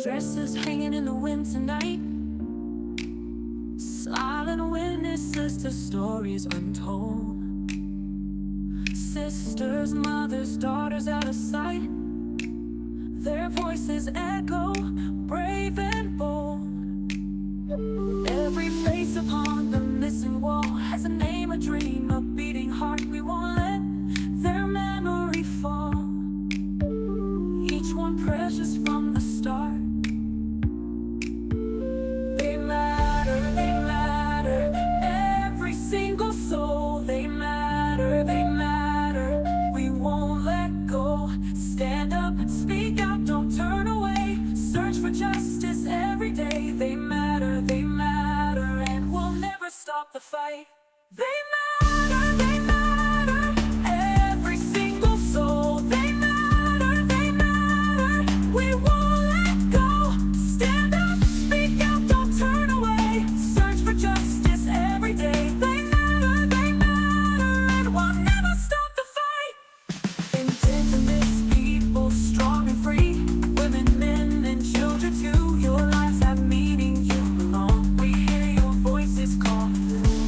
Dresses hanging in the wind tonight, silent witnesses to stories untold. Sisters, mothers, daughters out of sight, their voices echo, brave and bold. Every face upon the missing wall has a name, a dream, a beating heart. We won't let their memory fall. Each one precious from the start. They matter, every single soul. They matter, we won't let go. Stand up, speak out, don't turn away. Search for justice every day. They matter, and we'll never stop the fight. They matter, every single soul. They matter, we won't let go. Stand up, speak out, don't turn away. Search for justice every day. They matter, and we'll never stop the fight. Indigenous people, strong and free, women, men, and children too. Your lives have meaning, you belong. We hear your voices call.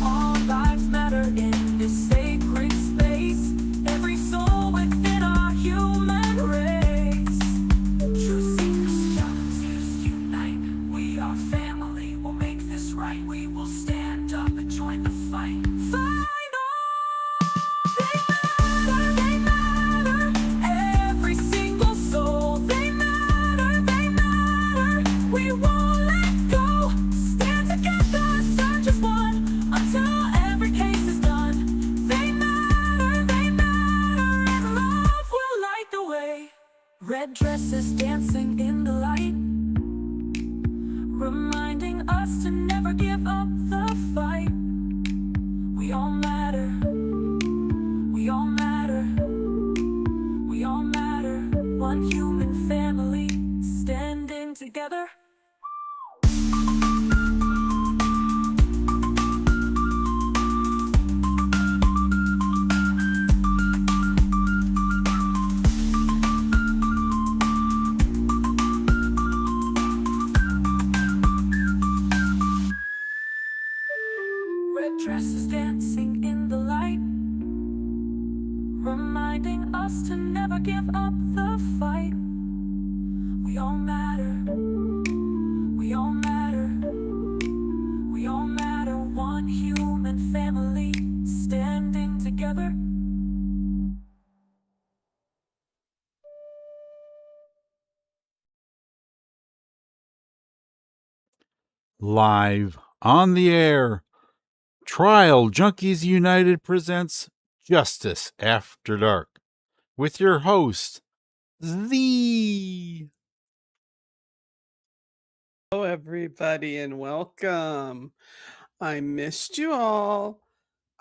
All lives matter in this sacred space. Every soul within our human race. True seekers, justice, unite. We are family, we'll make this right. We will stand up and join the fight. Fight on! They matter, every single soul. They matter, we won't let go. Stand together, search as one, until every case is done. They matter, and love will light the way. Red dresses dancing in the light, reminding us to never give up the fight. We all matter, we all matter, we all matter. One human family, standing together. Red dresses dancing in the light, reminding us to never give up the fight. We all matter, we all matter, we all matter. One human family, standing together. Live on the air, Trial Junkies United presents Justice After Dark with your host, The. Hello, everybody, and welcome. I missed you all.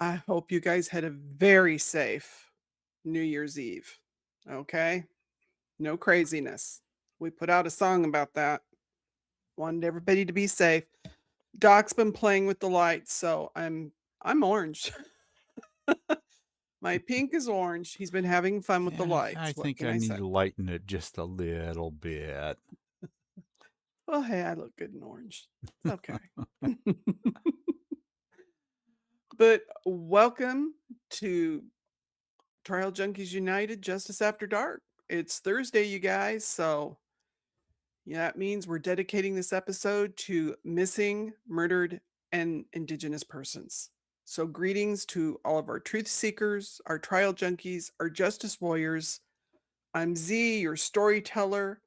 I hope you guys had a very safe New Year's Eve. Okay? No craziness. We put out a song about that. Wanted everybody to be safe. Doc's been playing with the lights, so I'm orange. My pink is orange. He's been having fun with the lights. I What think can I need say? to lighten it just a little bit. Well, hey, I look good in orange. It's okay. But welcome to Trial Junkies United Justice After Dark. It's Thursday, you guys, so yeah, that means we're dedicating this episode to missing, murdered, and Indigenous persons. So greetings to all of our truth seekers, our trial junkies, our justice warriors. I'm Z, your storyteller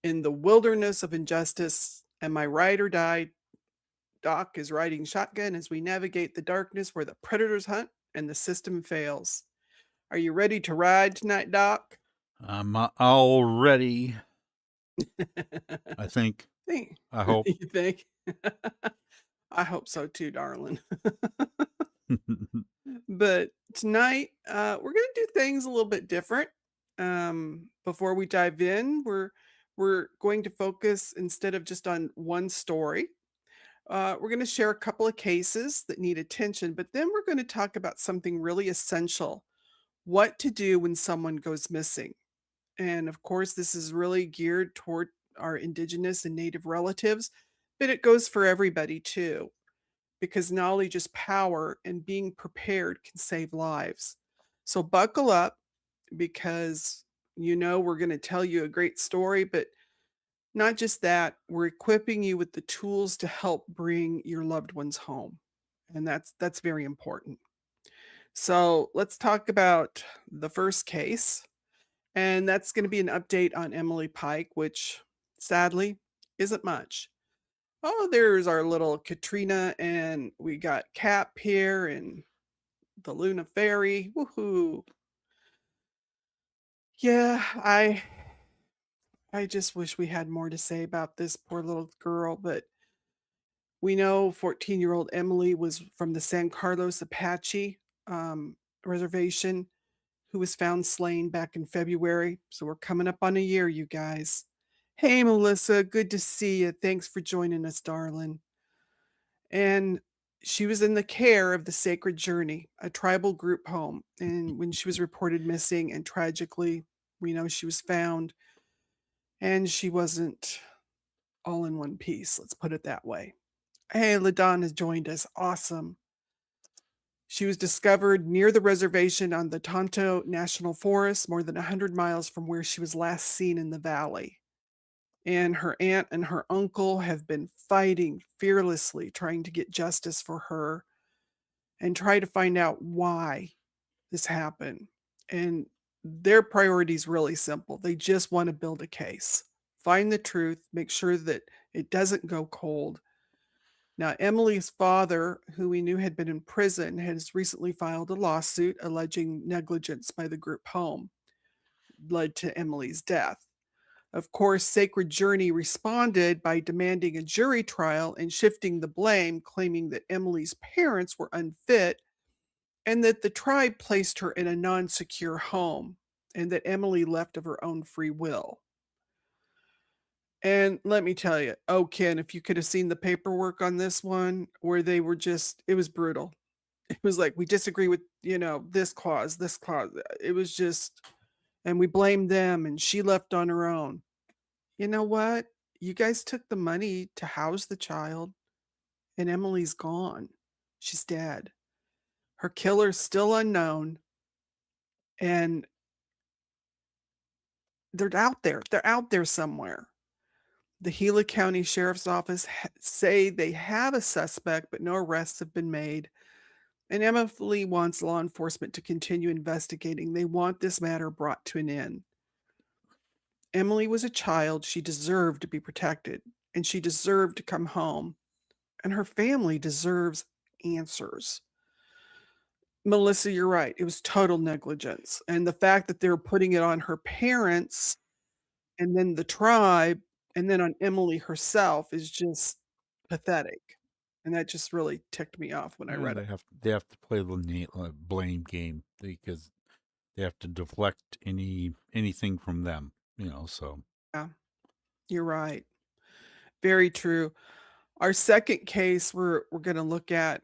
in the wilderness of injustice, and my ride or die Doc is riding shotgun as we navigate the darkness where the predators hunt and the system fails. Are you ready to ride tonight, Doc? I'm all ready. I think. I hope. You think? I hope so too, darling. But tonight, we're going to do things a little bit different. Before we dive in, we're going to focus instead of just on one story. We're going to share a couple of cases that need attention, but then we're going to talk about something really essential: what to do when someone goes missing. And of course, this is really geared toward our indigenous and native relatives, but it goes for everybody too, because knowledge is power and being prepared can save lives. So buckle up because we're going to tell you a great story, but not just that, we're equipping you with the tools to help bring your loved ones home. And that's very important. So, let's talk about the first case, and that's going to be an update on Emily Pike, which sadly isn't much. Oh, there's our little Katrina, and we got Cap here and the Luna Fairy. Woohoo. Yeah, I just wish we had more to say about this poor little girl, but we know 14-year-old Emily was from the San Carlos Apache reservation who was found slain back in February. So we're coming up on a year, you guys. Hey, Melissa, good to see you. Thanks for joining us, darling. And she was in the care of the Sacred Journey, a tribal group home. And when she was reported missing, and tragically, we know she was found, and she wasn't all in one piece. Let's put it that way. Hey, LaDon has joined us. Awesome. She was discovered near the reservation on the Tonto National Forest, more than 100 miles from where she was last seen in the valley. And her aunt and her uncle have been fighting fearlessly, trying to get justice for her and try to find out why this happened. And their priority is really simple. They just want to build a case, find the truth, make sure that it doesn't go cold. Now, Emily's father, who we knew had been in prison, has recently filed a lawsuit alleging negligence by the group home led to Emily's death. Of course, Sacred Journey responded by demanding a jury trial and shifting the blame, claiming that Emily's parents were unfit and that the tribe placed her in a non-secure home and that Emily left of her own free will. And let me tell you, oh, Ken, if you could have seen the paperwork on this one, where they were just, it was brutal. It was like, we disagree with, this clause, this clause. It was just, and we blamed them, and she left on her own. You know what? You guys took the money to house the child, and Emily's gone. She's dead. Her killer's still unknown, and they're out there. They're out there somewhere. The Gila County Sheriff's Office say they have a suspect, but no arrests have been made. And Emily wants law enforcement to continue investigating. They want this matter brought to an end. Emily was a child. She deserved to be protected, and she deserved to come home. And her family deserves answers. Melissa, you're right. It was total negligence. And the fact that they're putting it on her parents and then the tribe and then on Emily herself is just pathetic. And that just really ticked me off when I read it. They have to play the blame game because they have to deflect anything from them, so. Yeah, you're right. Very true. Our second case we're going to look at,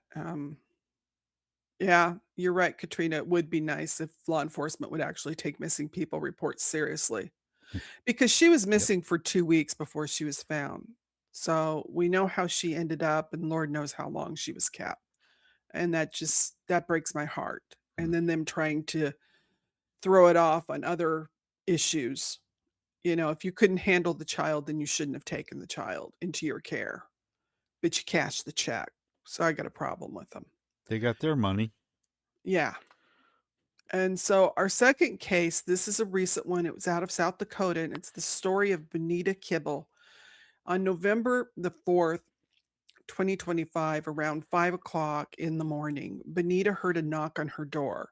yeah, you're right, Katrina. It would be nice if law enforcement would actually take missing people reports seriously, because she was Yep. missing for 2 weeks before she was found. So we know how she ended up, and Lord knows how long she was kept. And that breaks my heart. And then them trying to throw it off on other issues. If you couldn't handle the child, then you shouldn't have taken the child into your care. But you cashed the check. So I got a problem with them. They got their money. Yeah. And so our second case, this is a recent one. It was out of South Dakota, and it's the story of Bonita Keeble. On November the 4th, 2025, around 5 o'clock in the morning, Bonita heard a knock on her door,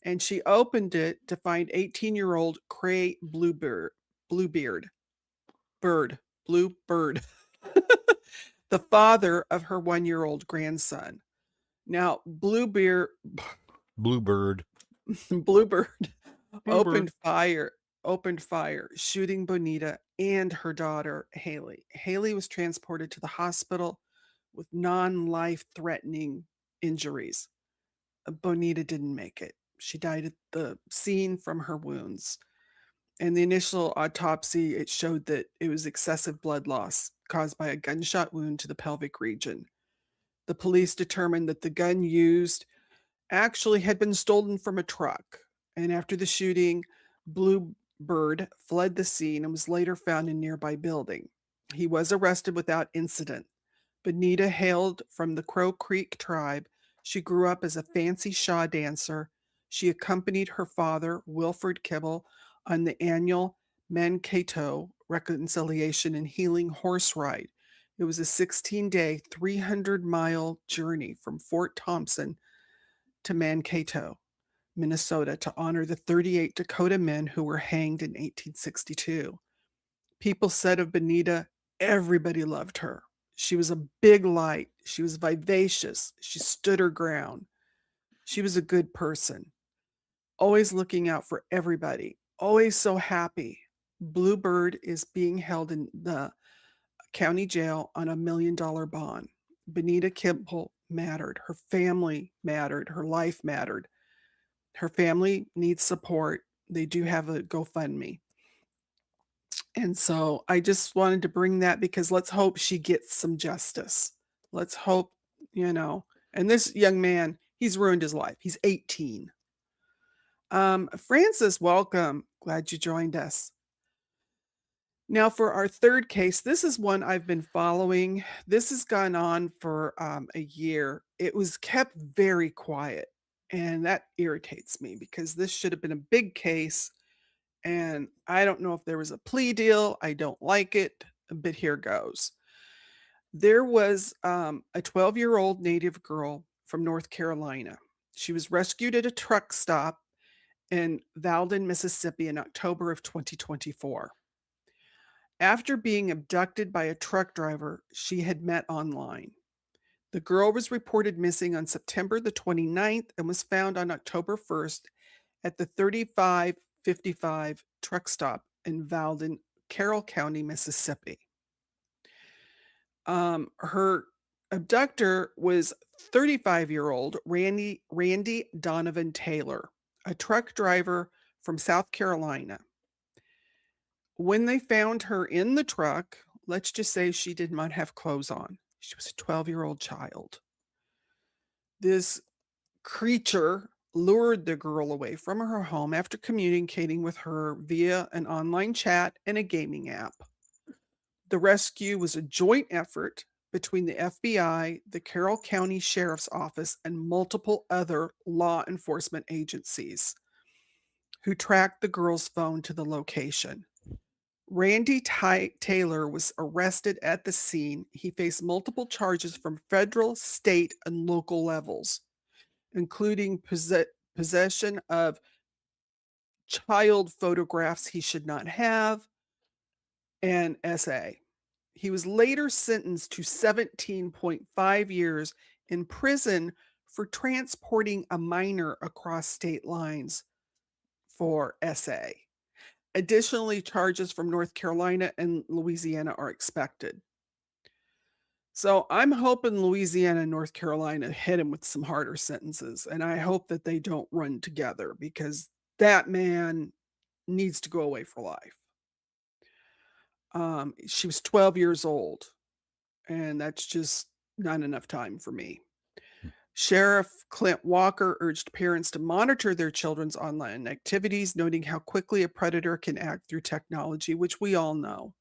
and she opened it to find 18-year-old Cray Bluebird, the father of her 1-year-old grandson. Now, Bluebird Bluebird. opened fire, shooting Bonita and her daughter, Haley. Haley was transported to the hospital with non-life threatening injuries. Bonita didn't make it. She died at the scene from her wounds. And the initial autopsy, it showed that it was excessive blood loss caused by a gunshot wound to the pelvic region. The police determined that the gun used actually had been stolen from a truck. And after the shooting, Bluebird fled the scene and was later found in a nearby building. He was arrested without incident. Bonita hailed from the Crow Creek tribe. She grew up as a fancy Shaw dancer. She accompanied her father, Wilfred Keeble, on the annual Mankato Reconciliation and Healing Horse Ride. It was a 16-day, 300-mile journey from Fort Thompson to Mankato, Minnesota, to honor the 38 Dakota men who were hanged in 1862. People said of Bonita, everybody loved her. She was a big light. She was vivacious. She stood her ground. She was a good person, always looking out for everybody, always so happy. Bluebird is being held in the county jail on $1 million bond. Bonita Keeble mattered. Her family mattered. Her life mattered. Her family needs support. They do have a GoFundMe. And so I just wanted to bring that because let's hope she gets some justice. Let's hope, and this young man, he's ruined his life. He's 18. Francis, welcome. Glad you joined us. Now for our third case, this is one I've been following. This has gone on for a year. It was kept very quiet, and that irritates me because this should have been a big case. And I don't know if there was a plea deal. I don't like it, but here goes. There was a 12-year-old Native girl from North Carolina. She was rescued at a truck stop in Valden, Mississippi in October of 2024. After being abducted by a truck driver she had met online. The girl was reported missing on September the 29th and was found on October 1st at the 3555 truck stop in Valden, Carroll County, Mississippi. Her abductor was 35-year-old Randy Donovan Taylor, a truck driver from South Carolina. When they found her in the truck, let's just say she did not have clothes on. She was a 12-year-old child. This creature lured the girl away from her home after communicating with her via an online chat and a gaming app. The rescue was a joint effort between the FBI, the Carroll County Sheriff's Office, and multiple other law enforcement agencies who tracked the girl's phone to the location. Randy Taylor was arrested at the scene. He faced multiple charges from federal, state, and local levels, including possession of child photographs he should not have and SA. He was later sentenced to 17.5 years in prison for transporting a minor across state lines for SA. Additionally, charges from North Carolina and Louisiana are expected. So I'm hoping Louisiana and North Carolina hit him with some harder sentences, and I hope that they don't run together because that man needs to go away for life. She was 12 years old, and that's just not enough time for me. Sheriff Clint Walker urged parents to monitor their children's online activities, noting how quickly a predator can act through technology, which we all know.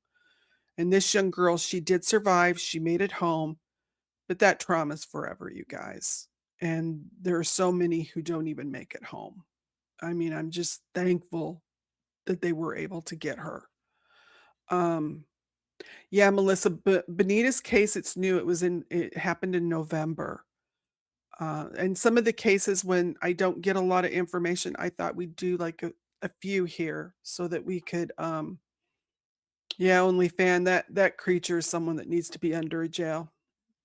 And this young girl, she did survive. She made it home, but that trauma's forever, you guys. And there are so many who don't even make it home. I mean, I'm just thankful that they were able to get her. Yeah, Melissa, Bonita's case, it's new. It happened in November. And some of the cases when I don't get a lot of information, I thought we'd do like a few here so that we could, OnlyFan, that creature is someone that needs to be under a jail.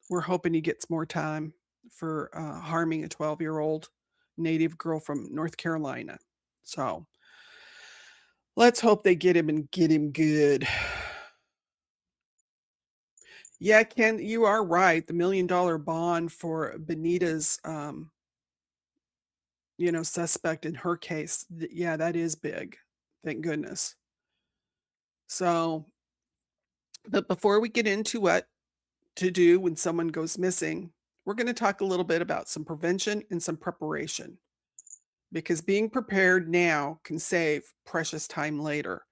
We're hoping he gets more time for harming a 12-year-old Native girl from North Carolina. So let's hope they get him and get him good. Yeah, Ken, you are right. The $1 million bond for Bonita's, suspect in her case. Yeah, that is big. Thank goodness. So, but before we get into what to do when someone goes missing, we're going to talk a little bit about some prevention and some preparation because being prepared now can save precious time later.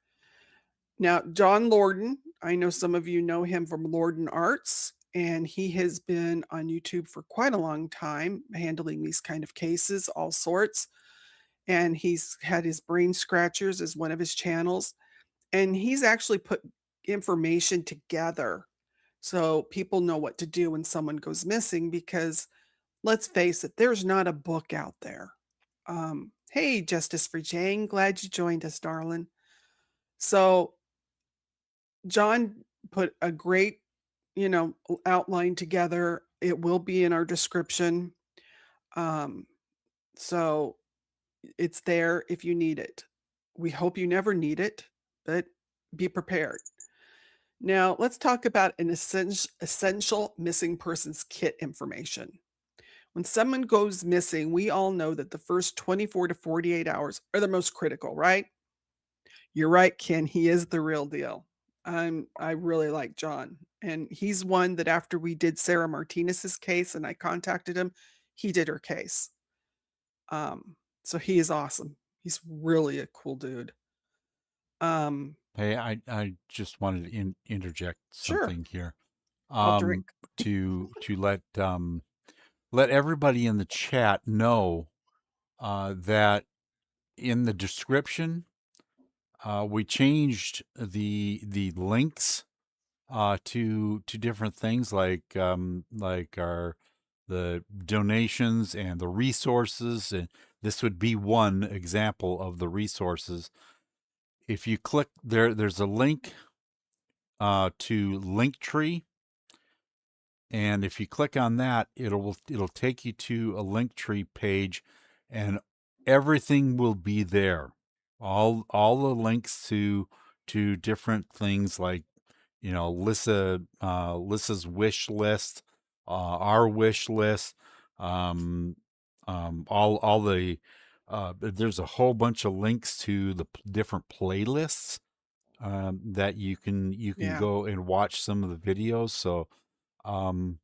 Now, John Lorden, I know some of you know him from Lorden Arts, and he has been on YouTube for quite a long time handling these kind of cases, all sorts. And he's had his brain scratchers as one of his channels. And he's actually put information together so people know what to do when someone goes missing because let's face it, there's not a book out there. Hey, Justice for Jane, glad you joined us, darling. So John put a great, outline together. It will be in our description. Um, so it's there if you need it. We hope you never need it, but be prepared. Now, let's talk about an essential missing persons kit information. When someone goes missing, we all know that the first 24 to 48 hours are the most critical, right? You're right, Ken. He is the real deal. I really like John. And he's one that after we did Sarah Martinez's case and I contacted him, he did her case. So he is awesome. He's really a cool dude. Um, Hey, I just wanted to interject sure. something here. I'll drink. Um, to let everybody in the chat know that in the description we changed the links to different things like our the donations and the resources, and this would be one example of the resources. If you click there, there's a link to Linktree, and if you click on that, it'll take you to a Linktree page, and everything will be there. All the links to different things like Lissa's wish list, our wish list, um, all the there's a whole bunch of links to the different playlists that you can Yeah. go and watch some of the videos. So um,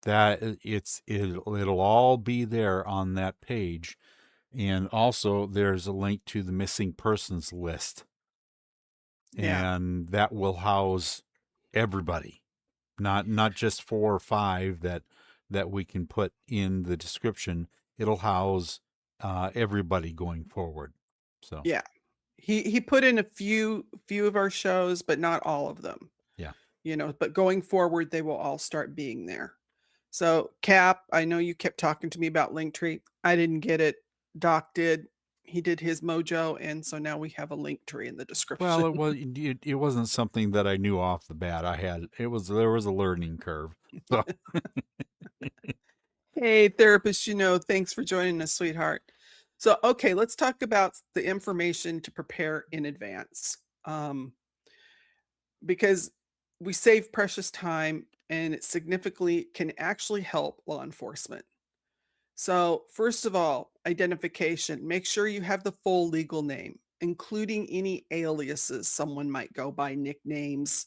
that it'll all be there on that page, and also there's a link to the missing persons list, Yeah. and that will house everybody, not just 4 or 5 that we can put in the description. It'll house everybody going forward. So Yeah. He put in a few of our shows, but not all of them. yeah. But going forward, they will all start being there. So, Cap, I know you kept talking to me about Linktree. I didn't get it. Doc did. He did his mojo, and so now we have a Linktree in the description. Well, it wasn't something that I knew off the bat. There was a learning curve. So Hey, therapist, thanks for joining us, sweetheart. So, okay, let's talk about the information to prepare in advance. Because we save precious time and it significantly can actually help law enforcement. So, first of all, identification. Make sure you have the full legal name, including any aliases someone might go by, nicknames,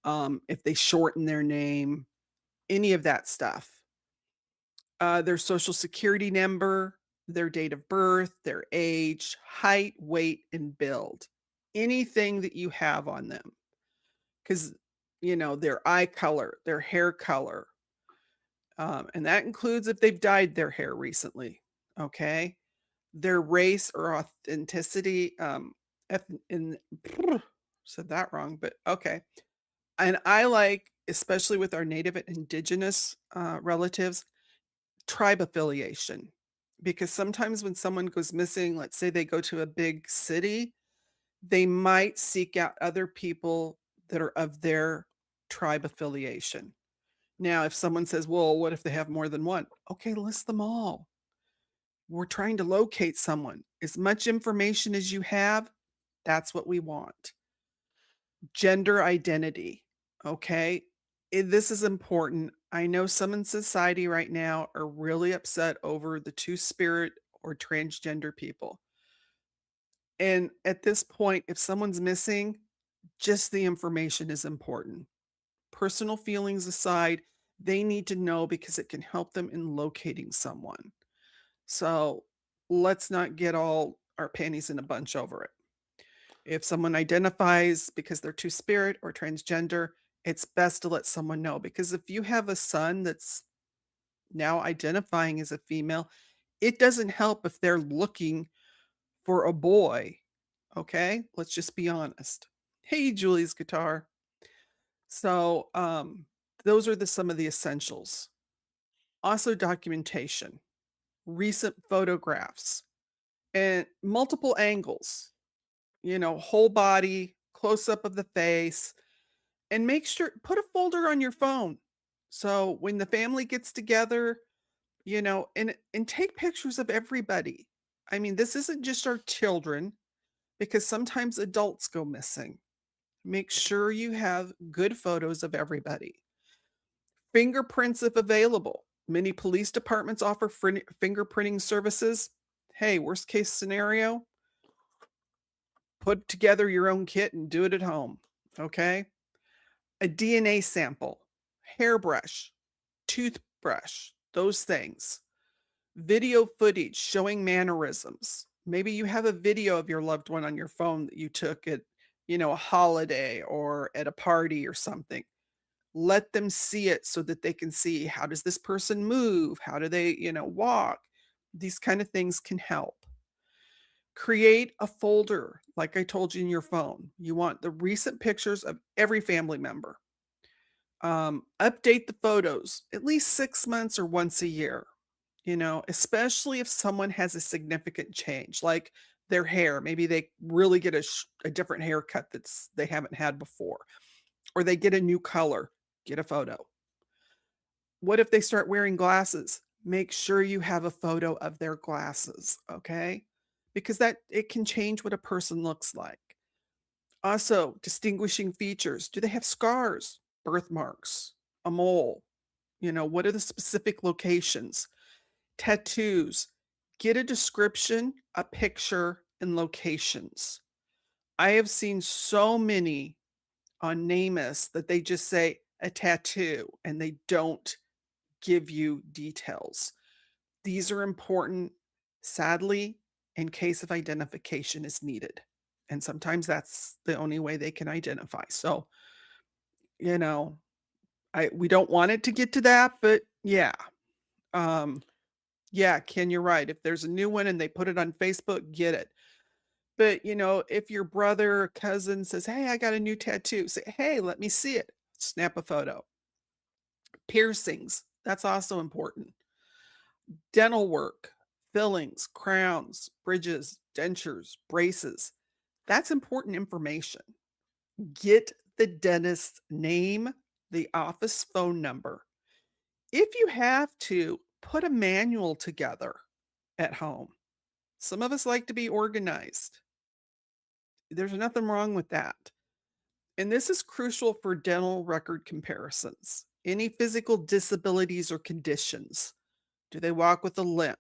if they shorten their name, any of that stuff. Their social security number, their date of birth, their age, height, weight, and build. Anything that you have on them. Because, their eye color, their hair color, and that includes if they've dyed their hair recently. Okay. Their race or authenticity, in said that wrong, but okay. And I like, especially with our native and indigenous relatives, tribe affiliation. Because sometimes when someone goes missing, let's say they go to a big city, they might seek out other people that are of their tribe affiliation. Now, if someone says, well, what if they have more than one? Okay, list them all. We're trying to locate someone. As much information as you have, that's what we want. Gender identity. Okay. This is important. I know some in society right now are really upset over the two spirit or transgender people. And at this point, if someone's missing, Just the information is important. Personal feelings aside, they need to know because it can help them in locating someone. So let's not get all our panties in a bunch over it. If someone identifies because they're two spirit or transgender, it's best to let someone know because if you have a son that's now identifying as a female, it doesn't help if they're looking for a boy. Okay? Let's just be honest. Hey, Julie's guitar. So, those are some of the essentials. Also, documentation, recent photographs, and multiple angles, whole body, close up of the face, and make sure put a folder on your phone. So when the family gets together, and take pictures of everybody. I mean, this isn't just our children because sometimes adults go missing. Make sure you have good photos of everybody. Fingerprints if available. Many police departments offer fingerprinting services. Hey, worst case scenario, put together your own kit and do it at home. Okay? A DNA sample, hairbrush, toothbrush, those things. Video footage showing mannerisms. Maybe you have a video of your loved one on your phone that you took at, a holiday or at a party or something. Let them see it so that they can see how does this person move? How do they, walk? These kind of things can help. Create a folder, like I told you in your phone. You want the recent pictures of every family member. Update the photos at least 6 months or once a year, especially if someone has a significant change, like their hair. Maybe they really get a different haircut they haven't had before, or they get a new color. Get a photo. What if they start wearing glasses? Make sure you have a photo of their glasses, okay? Because that it can change what a person looks like. Also, distinguishing features. Do they have scars, birthmarks, a mole? What are the specific locations? Tattoos. Get a description, a picture, and locations. I have seen so many on NAMUS that they just say a tattoo and they don't give you details. These are important, sadly, in case of identification is needed. And sometimes that's the only way they can identify. So, you know, we don't want it to get to that, but yeah. Um, yeah, Ken, you're right. If there's a new one and they put it on Facebook, get it. But if your brother or cousin says, "Hey, I got a new tattoo," say, "Hey, let me see it." Snap a photo. Piercings, that's also important. Dental work, fillings, crowns, bridges, dentures, braces. That's important information. Get the dentist's name, the office phone number. If you have to, put a manual together at home. Some of us like to be organized. There's nothing wrong with that. And this is crucial for dental record comparisons. Any physical disabilities or conditions. Do they walk with a limp?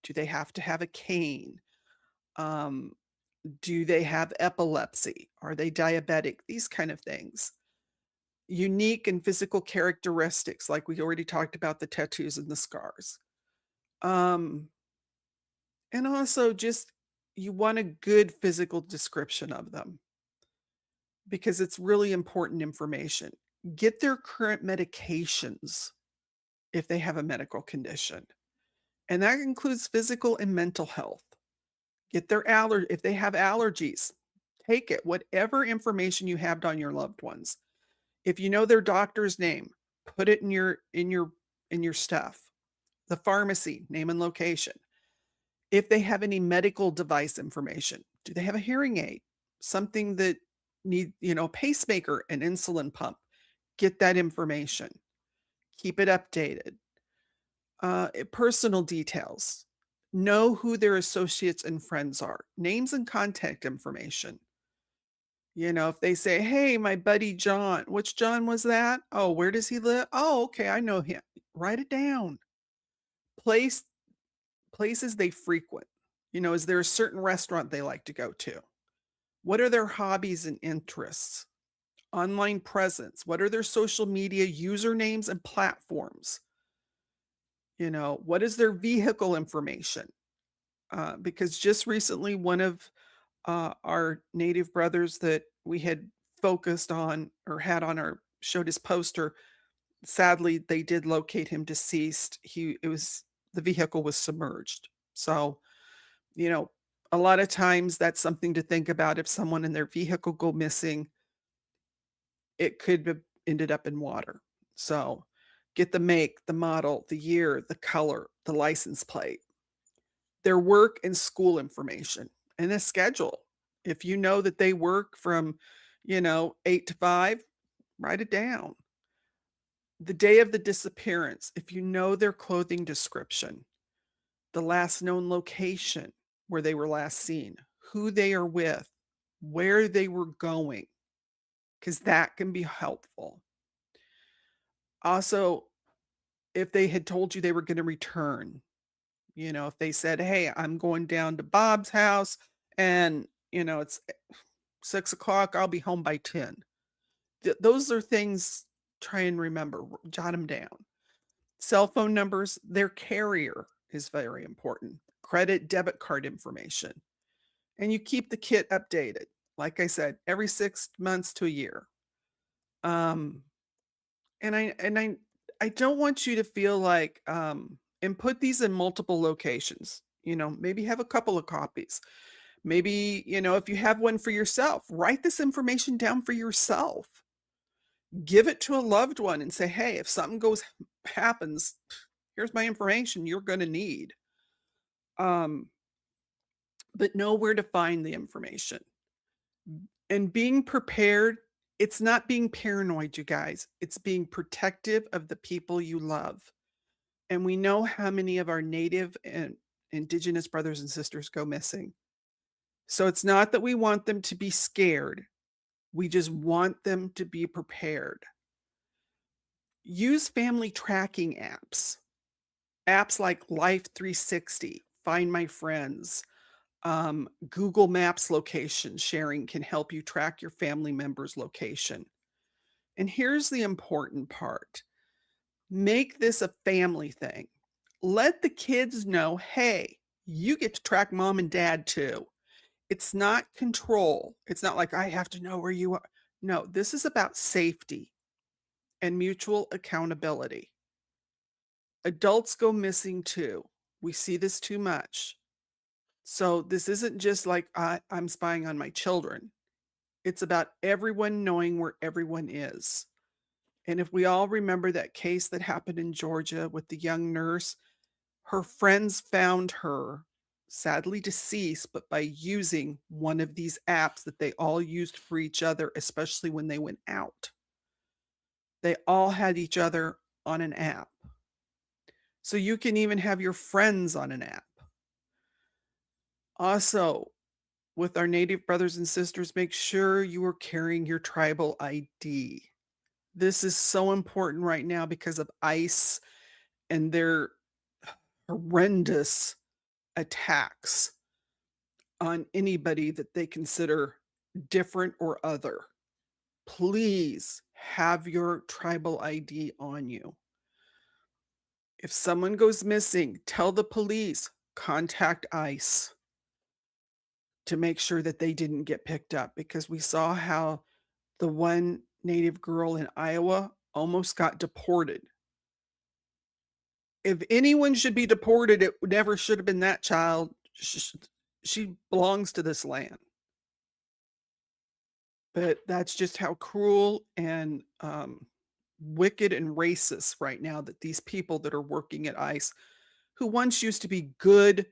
Do they have to have a cane? Um, do they have epilepsy? Are they diabetic? These kind of things. Unique and physical characteristics, like we already talked about the tattoos and the scars. Um, and also just you want a good physical description of them because it's really important information. Get their current medications if they have a medical condition. And that includes physical and mental health. Get their if they have allergies, take it. Whatever information you have on your loved ones. If you know their doctor's name, put it in your stuff. The pharmacy, name and location. If they have any medical device information, do they have a hearing aid? Something that pacemaker, an insulin pump. Get that information. Keep it updated. Personal details. Know who their associates and friends are. Names and contact information. If they say, "Hey, my buddy John," which John was that? Oh, where does he live? Oh, okay, I know him. Write it down. Place Places they frequent. Is there a certain restaurant they like to go to? What are their hobbies and interests? Online presence. What are their social media usernames and platforms? What is their vehicle information? Because just recently, one of our native brothers that we had focused on or had on our showed his poster. Sadly, they did locate him deceased. The vehicle was submerged. So, you know, a lot of times that's something to think about. If someone in their vehicle go missing, it could have ended up in water. So, get the make, the model, the year, the color, the license plate, their work and school information, and a schedule. If you know that they work from, 8 to 5, write it down. The day of the disappearance, if you know their clothing description, the last known location where they were last seen, who they are with, where they were going, because that can be helpful. Also, if they had told you they were going to return, if they said, hey, I'm going down to Bob's house and, it's 6 o'clock, I'll be home by 10. Those are things, try and remember, jot them down. Cell phone numbers, their carrier is very important. Credit, debit card information. And you keep the kit updated. Like I said, every 6 months to a year. Um, and I don't want you to feel like and put these in multiple locations. Maybe have a couple of copies. Maybe, if you have one for yourself, write this information down for yourself. Give it to a loved one and say, hey, if something happens, here's my information you're going to need. But know where to find the information. And being prepared, it's not being paranoid, you guys. It's being protective of the people you love. And we know how many of our native and indigenous brothers and sisters go missing. So it's not that we want them to be scared. We just want them to be prepared. Use family tracking apps. Apps like Life 360, Find My Friends, Google Maps location sharing can help you track your family member's location. And here's the important part. Make this a family thing. Let the kids know, hey, you get to track mom and dad too. It's not control. It's not like I have to know where you are. No, this is about safety and mutual accountability. Adults go missing too. We see this too much. So this isn't just like I'm spying on my children. It's about everyone knowing where everyone is. And if we all remember that case that happened in Georgia with the young nurse, her friends found her, sadly deceased, but by using one of these apps that they all used for each other, especially when they went out. They all had each other on an app. So you can even have your friends on an app. Also, with our native brothers and sisters, make sure you are carrying your tribal ID. This is so important right now because of ICE and their horrendous attacks on anybody that they consider different or other. Please have your tribal ID on you. If someone goes missing, tell the police, contact ICE to make sure that they didn't get picked up, because we saw how the one native girl in Iowa almost got deported. If anyone should be deported, it never should have been that child. She belongs to this land. But that's just how cruel and wicked and racist right now that these people that are working at ICE, who once used to be good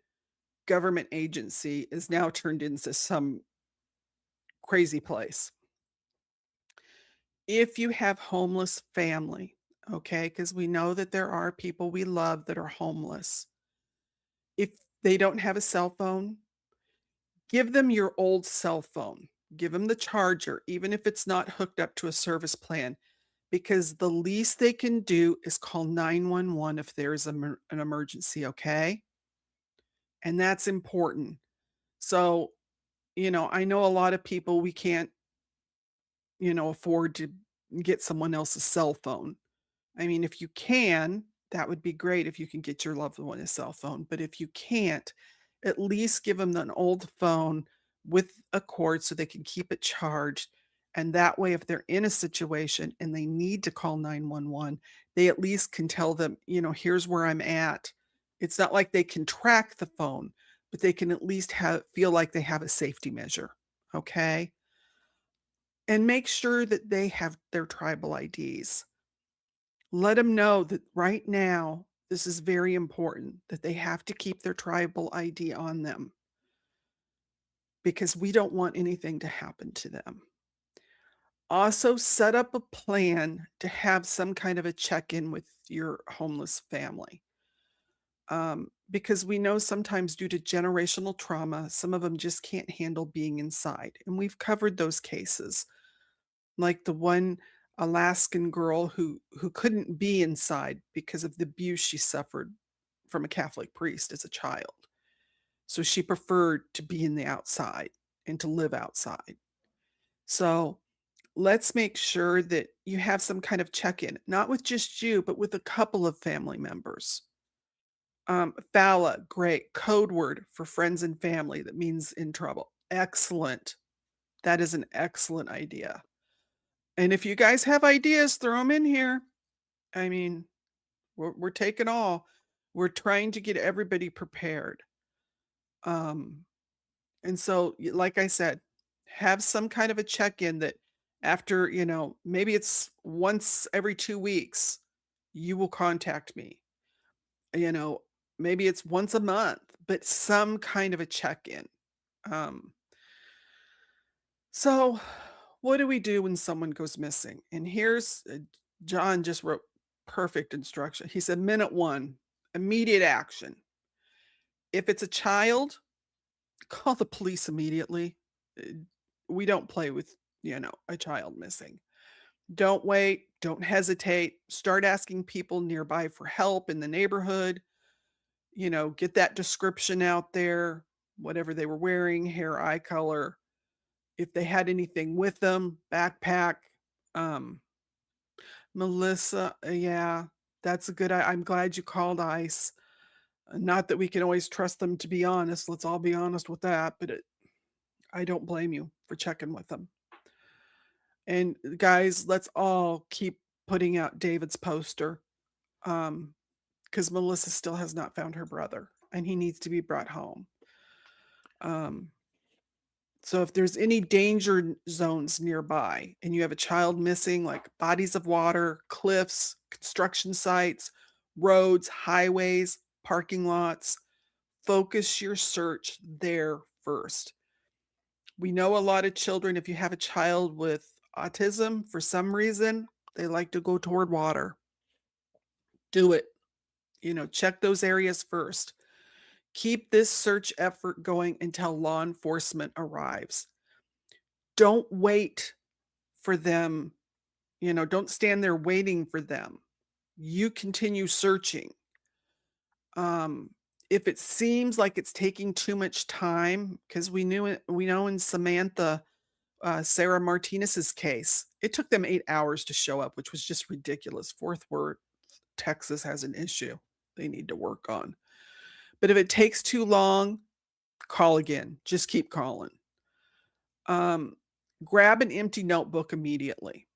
government agency, is now turned into some crazy place. If you have homeless family, okay, because we know that there are people we love that are homeless. If they don't have a cell phone, give them your old cell phone. Give them the charger, even if it's not hooked up to a service plan, because the least they can do is call 911 if there's an emergency, okay? And that's important. So I know a lot of people, we can't, afford to get someone else's cell phone. I mean, if you can, that would be great if you can get your loved one a cell phone. But if you can't, at least give them an old phone with a cord so they can keep it charged. And that way, if they're in a situation and they need to call 911, they at least can tell them, here's where I'm at. It's not like they can track the phone, but they can at least feel like they have a safety measure. Okay. And make sure that they have their tribal IDs. Let them know that right now, this is very important, that they have to keep their tribal ID on them because we don't want anything to happen to them. Also, set up a plan to have some kind of a check-in with your homeless family. Because we know sometimes due to generational trauma, some of them just can't handle being inside. And we've covered those cases, like the one Alaskan girl who couldn't be inside because of the abuse she suffered from a Catholic priest as a child. So she preferred to be in the outside and to live outside. So let's make sure that you have some kind of check-in, not with just you, but with a couple of family members. Fala, great. Code word for friends and family that means in trouble. Excellent. That is an excellent idea. And if you guys have ideas, throw them in here. I mean, we're taking all. We're trying to get everybody prepared. Um, and so, like I said, have some kind of a check-in that after, maybe it's once every 2 weeks, you will contact me. You know, maybe it's once a month, but some kind of a check-in. Um, so what do we do when someone goes missing? And here's John just wrote perfect instruction. He said, minute one, immediate action. If it's a child, call the police immediately. Uh, We don't play with, a child missing. Don't wait. Don't hesitate. Start asking people nearby for help in the neighborhood. Get that description out there, whatever they were wearing, hair, eye color. If they had anything with them, backpack. Um, Melissa, yeah, that's a good. I'm glad you called ICE. Not that we can always trust them to be honest. Let's all be honest with that. But I don't blame you for checking with them. And guys, let's all keep putting out David's poster. Because Melissa still has not found her brother and he needs to be brought home. Um, so if there's any danger zones nearby and you have a child missing, like bodies of water, cliffs, construction sites, roads, highways, parking lots, focus your search there first. We know a lot of children, if you have a child with autism, for some reason, they like to go toward water. Do it. Check those areas first. Keep this search effort going until law enforcement arrives. Don't wait for them. Don't stand there waiting for them. You continue searching. If it seems like it's taking too much time, because we know in Samantha, Sarah Martinez's case, it took them 8 hours to show up, which was just ridiculous. Fort Worth, Texas has an issue they need to work on. But if it takes too long, call again. Just keep calling. Grab an empty notebook immediately.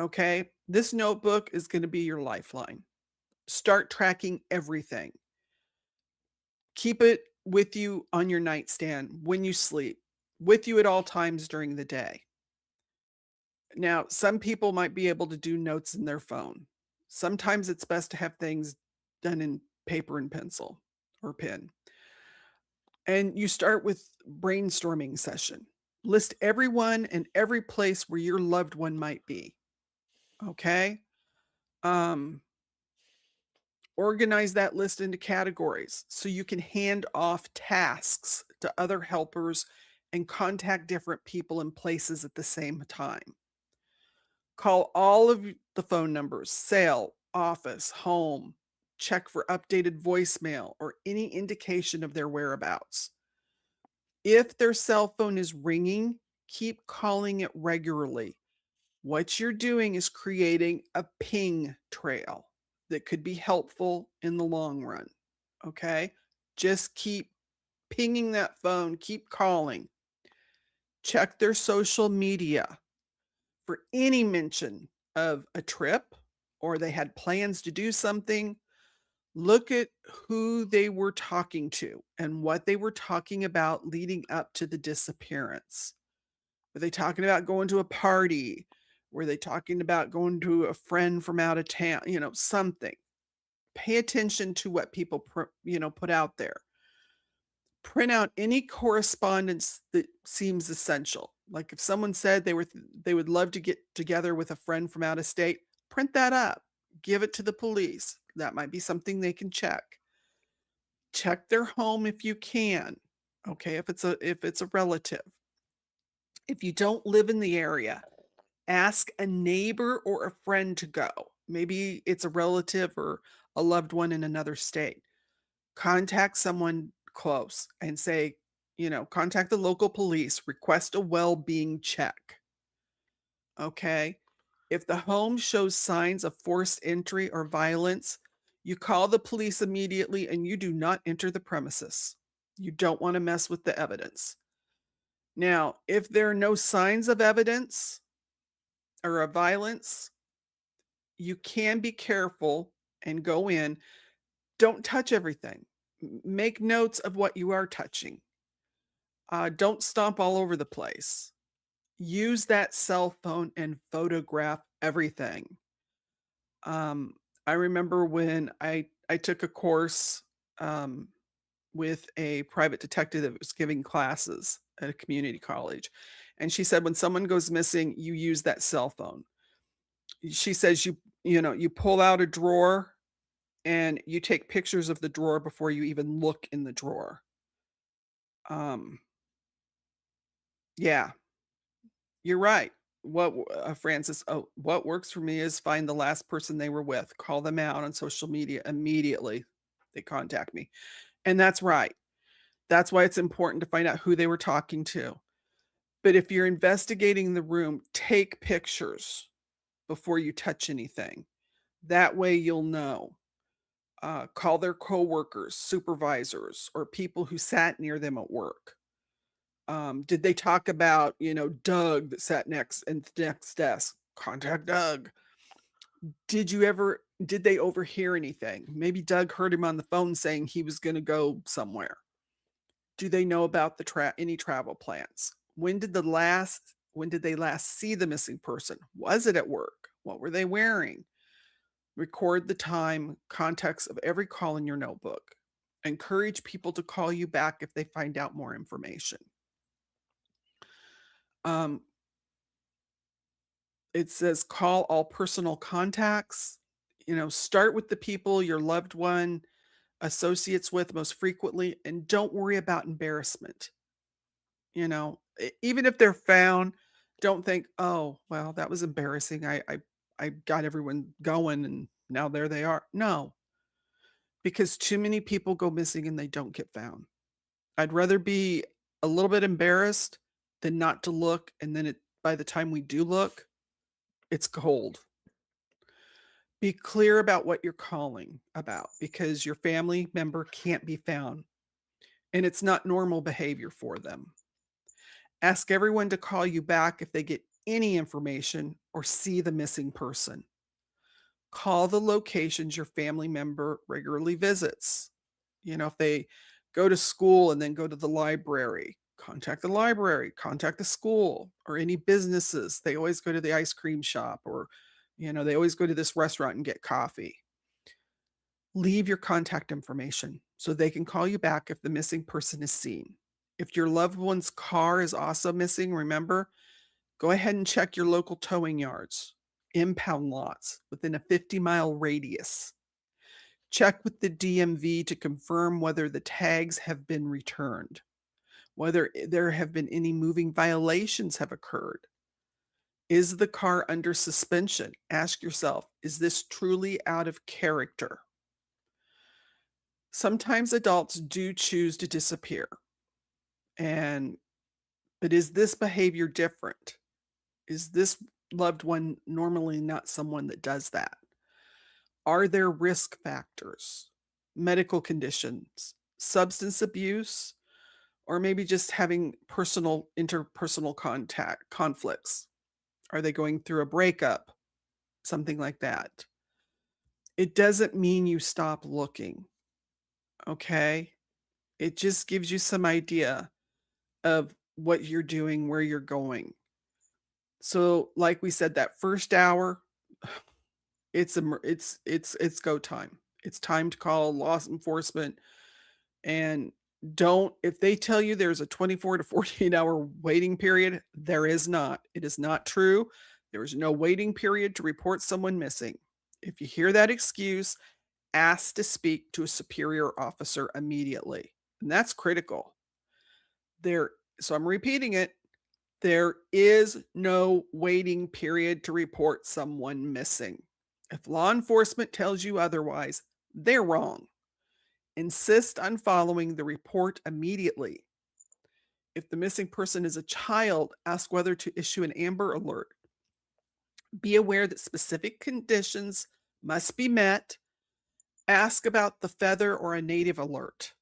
Okay. This notebook is going to be your lifeline. Start tracking everything. Keep it with you on your nightstand when you sleep, with you at all times during the day. Now, some people might be able to do notes in their phone. Sometimes it's best to have things done in paper and pencil or pen. And you start with brainstorming session. List everyone and every place where your loved one might be. Okay? Organize that list into categories so you can hand off tasks to other helpers and contact different people and places at the same time. Call all of the phone numbers, cell, office, home. Check for updated voicemail or any indication of their whereabouts. If their cell phone is ringing, keep calling it regularly. What you're doing is creating a ping trail that could be helpful in the long run. Okay? Just keep pinging that phone, keep calling. Check their social media for any mention of a trip or they had plans to do something. Look at who they were talking to and what they were talking about leading up to the disappearance. Were they talking about going to a party? Were they talking about going to a friend from out of town? Something. Pay attention to what people put out there. Print out any correspondence that seems essential. Like if someone said they would love to get together with a friend from out of state, print that up. Give it to the police. That might be something they can check. Check their home if you can. Okay, if it's a relative. If you don't live in the area, ask a neighbor or a friend to go. Maybe it's a relative or a loved one in another state. Contact someone close and say, contact the local police, request a well-being check. Okay? If the home shows signs of forced entry or violence, you call the police immediately and you do not enter the premises. You don't want to mess with the evidence. Now, if there are no signs of evidence or of violence, you can be careful and go in. Don't touch everything. Make notes of what you are touching. Don't stomp all over the place. Use that cell phone and photograph everything. I remember when I took a course with a private detective that was giving classes at a community college. And she said, when someone goes missing, you use that cell phone. She says you pull out a drawer and you take pictures of the drawer before you even look in the drawer. Yeah, you're right. Francis, what works for me is find the last person they were with, call them out on social media immediately. They contact me. And that's right. That's why it's important to find out who they were talking to. But if you're investigating the room, take pictures before you touch anything. That way you'll know. Call their coworkers, supervisors, or people who sat near them at work. Did they talk about, Doug that sat next in the next desk? Contact Doug. Did they overhear anything? Maybe Doug heard him on the phone saying he was going to go somewhere. Do they know about any travel plans? When did they last see the missing person? Was it at work? What were they wearing? Record the time, context of every call in your notebook. Encourage people to call you back if they find out more information. It says call all personal contacts. Start with the people your loved one associates with most frequently, and don't worry about embarrassment. Even if they're found, don't think, oh, well, that was embarrassing. I got everyone going and now there they are. No, because too many people go missing and they don't get found. I'd rather be a little bit embarrassed than not to look. And then by the time we do look, it's cold. Be clear about what you're calling about because your family member can't be found and it's not normal behavior for them. Ask everyone to call you back if they get any information or see the missing person. Call the locations your family member regularly visits. If they go to school and then go to the library, contact the library, contact the school or any businesses. They always go to the ice cream shop or, they always go to this restaurant and get coffee. Leave your contact information so they can call you back if the missing person is seen. If your loved one's car is also missing, remember, go ahead and check your local towing yards, impound lots within a 50-mile radius. Check with the DMV to confirm whether the tags have been returned, whether there have been any moving violations have occurred. Is the car under suspension? Ask yourself, is this truly out of character? Sometimes adults do choose to disappear. And but is this behavior different? Is this loved one normally not someone that does that? Are there risk factors, medical conditions, substance abuse, or maybe just having interpersonal contact conflicts? Are they going through a breakup? Something like that. It doesn't mean you stop looking, okay? It just gives you some idea of what you're doing, where you're going. So, like we said, that first hour, it's go time. It's time to call law enforcement and don't if they tell you there's a 24 to 48-hour waiting period, there is not. It is not true. There is no waiting period to report someone missing. If you hear that excuse, ask to speak to a superior officer immediately. And that's critical. There so I'm repeating it. There is no waiting period to report someone missing. If law enforcement tells you otherwise, they're wrong. Insist on following the report immediately. If the missing person is a child, ask whether to issue an Amber Alert. Be aware that specific conditions must be met. Ask about the feather or a native alert.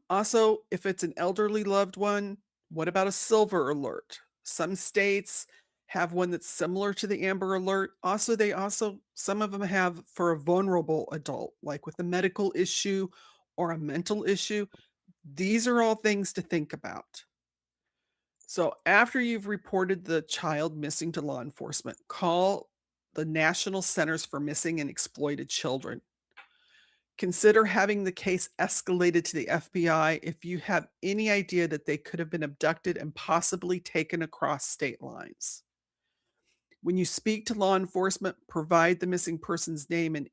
Also, if it's an elderly loved one, what about a silver alert? Some states have one that's similar to the Amber Alert. Some of them have for a vulnerable adult, like with a medical issue or a mental issue. These are all things to think about. So after you've reported the child missing to law enforcement, call the National Centers for Missing and Exploited Children. Consider having the case escalated to the FBI if you have any idea that they could have been abducted and possibly taken across state lines. When you speak to law enforcement, provide the missing person's name and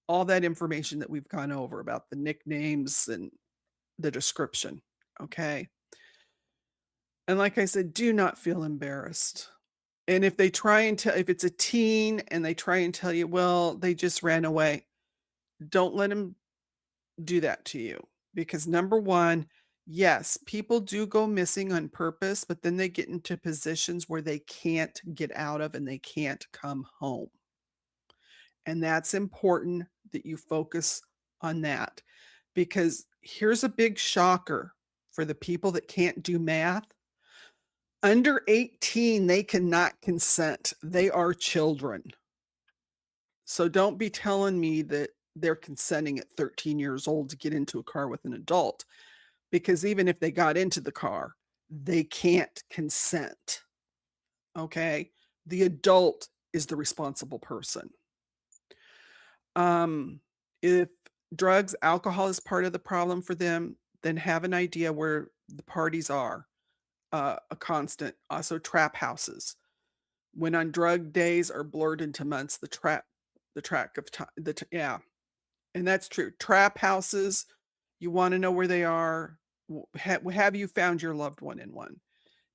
all that information that we've gone over about the nicknames and the description. Okay. And like I said, do not feel embarrassed. And if if it's a teen and they try and tell you, well, they just ran away, don't let them do that to you. Because number one, yes, people do go missing on purpose, but then they get into positions where they can't get out of and they can't come home. And that's important that you focus on that. Because here's a big shocker for the people that can't do math. Under 18, they cannot consent. They are children. So don't be telling me that they're consenting at 13 years old to get into a car with an adult, because even if they got into the car, they can't consent. Okay? The adult is the responsible person. If drugs, alcohol is part of the problem for them, then have an idea where the parties are. A constant. Also, trap houses. When on drug days are blurred into months, the track of time. Yeah, and that's true. Trap houses. You want to know where they are. Have you found your loved one in one?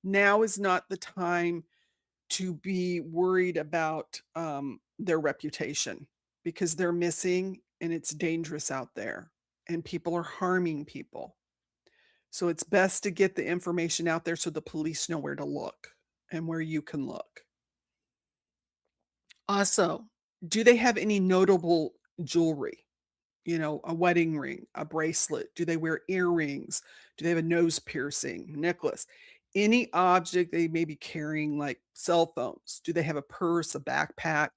Now is not the time to be worried about their reputation, because they're missing and it's dangerous out there and people are harming people. So it's best to get the information out there so the police know where to look and where you can look. Also, do they have any notable jewelry? You know, a wedding ring, a bracelet? Do they wear earrings? Do they have a nose piercing, necklace? Any object they may be carrying, like cell phones? Do they have a purse, a backpack?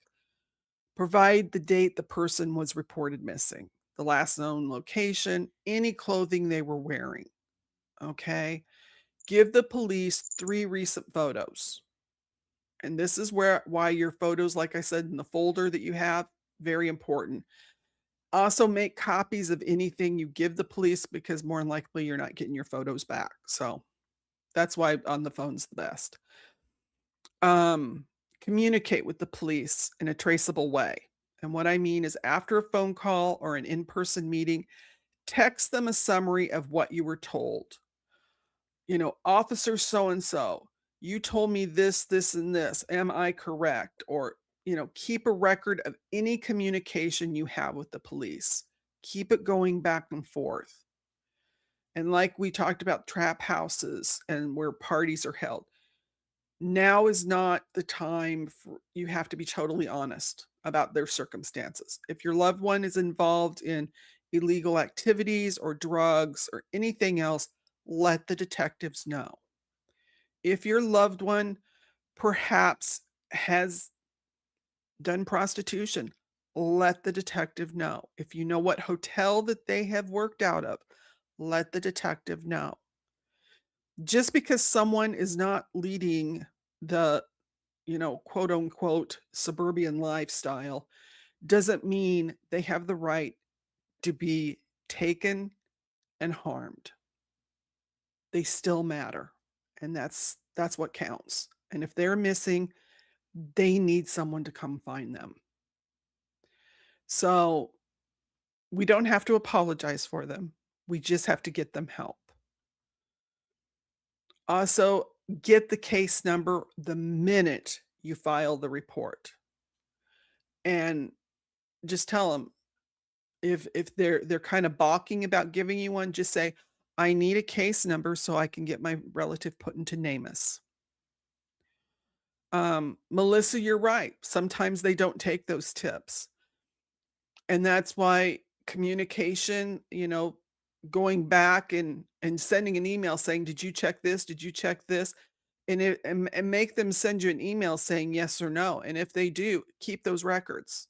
Provide the date the person was reported missing, the last known location, any clothing they were wearing. Okay. Give the police 3 recent photos. And this is why your photos, like I said, in the folder that you have, very important. Also make copies of anything you give the police, because more than likely you're not getting your photos back. So that's why on the phone's the best. Communicate with the police in a traceable way. And what I mean is, after a phone call or an in-person meeting, text them a summary of what you were told. You know, officer so and so, you told me this, this, and this. Am I correct? Or, you know, keep a record of any communication you have with the police. Keep it going back and forth. And like we talked about trap houses and where parties are held, now is not the time for you have to be totally honest about their circumstances. If your loved one is involved in illegal activities or drugs or anything else, let the detectives know. If your loved one perhaps has done prostitution, let the detective know. If you know what hotel that they have worked out of, let the detective know. Just because someone is not leading the, quote unquote suburban lifestyle doesn't mean they have the right to be taken and harmed. They still matter. And that's what counts. And if they're missing, they need someone to come find them. So we don't have to apologize for them. We just have to get them help. Also, get the case number the minute you file the report. And just tell them if they're kind of balking about giving you one, just say, "I need a case number so I can get my relative put into NAMUS." Melissa, you're right. Sometimes they don't take those tips. And that's why communication, going back and sending an email saying, "Did you check this? Did you check this?" And make them send you an email saying yes or no. And if they do, keep those records.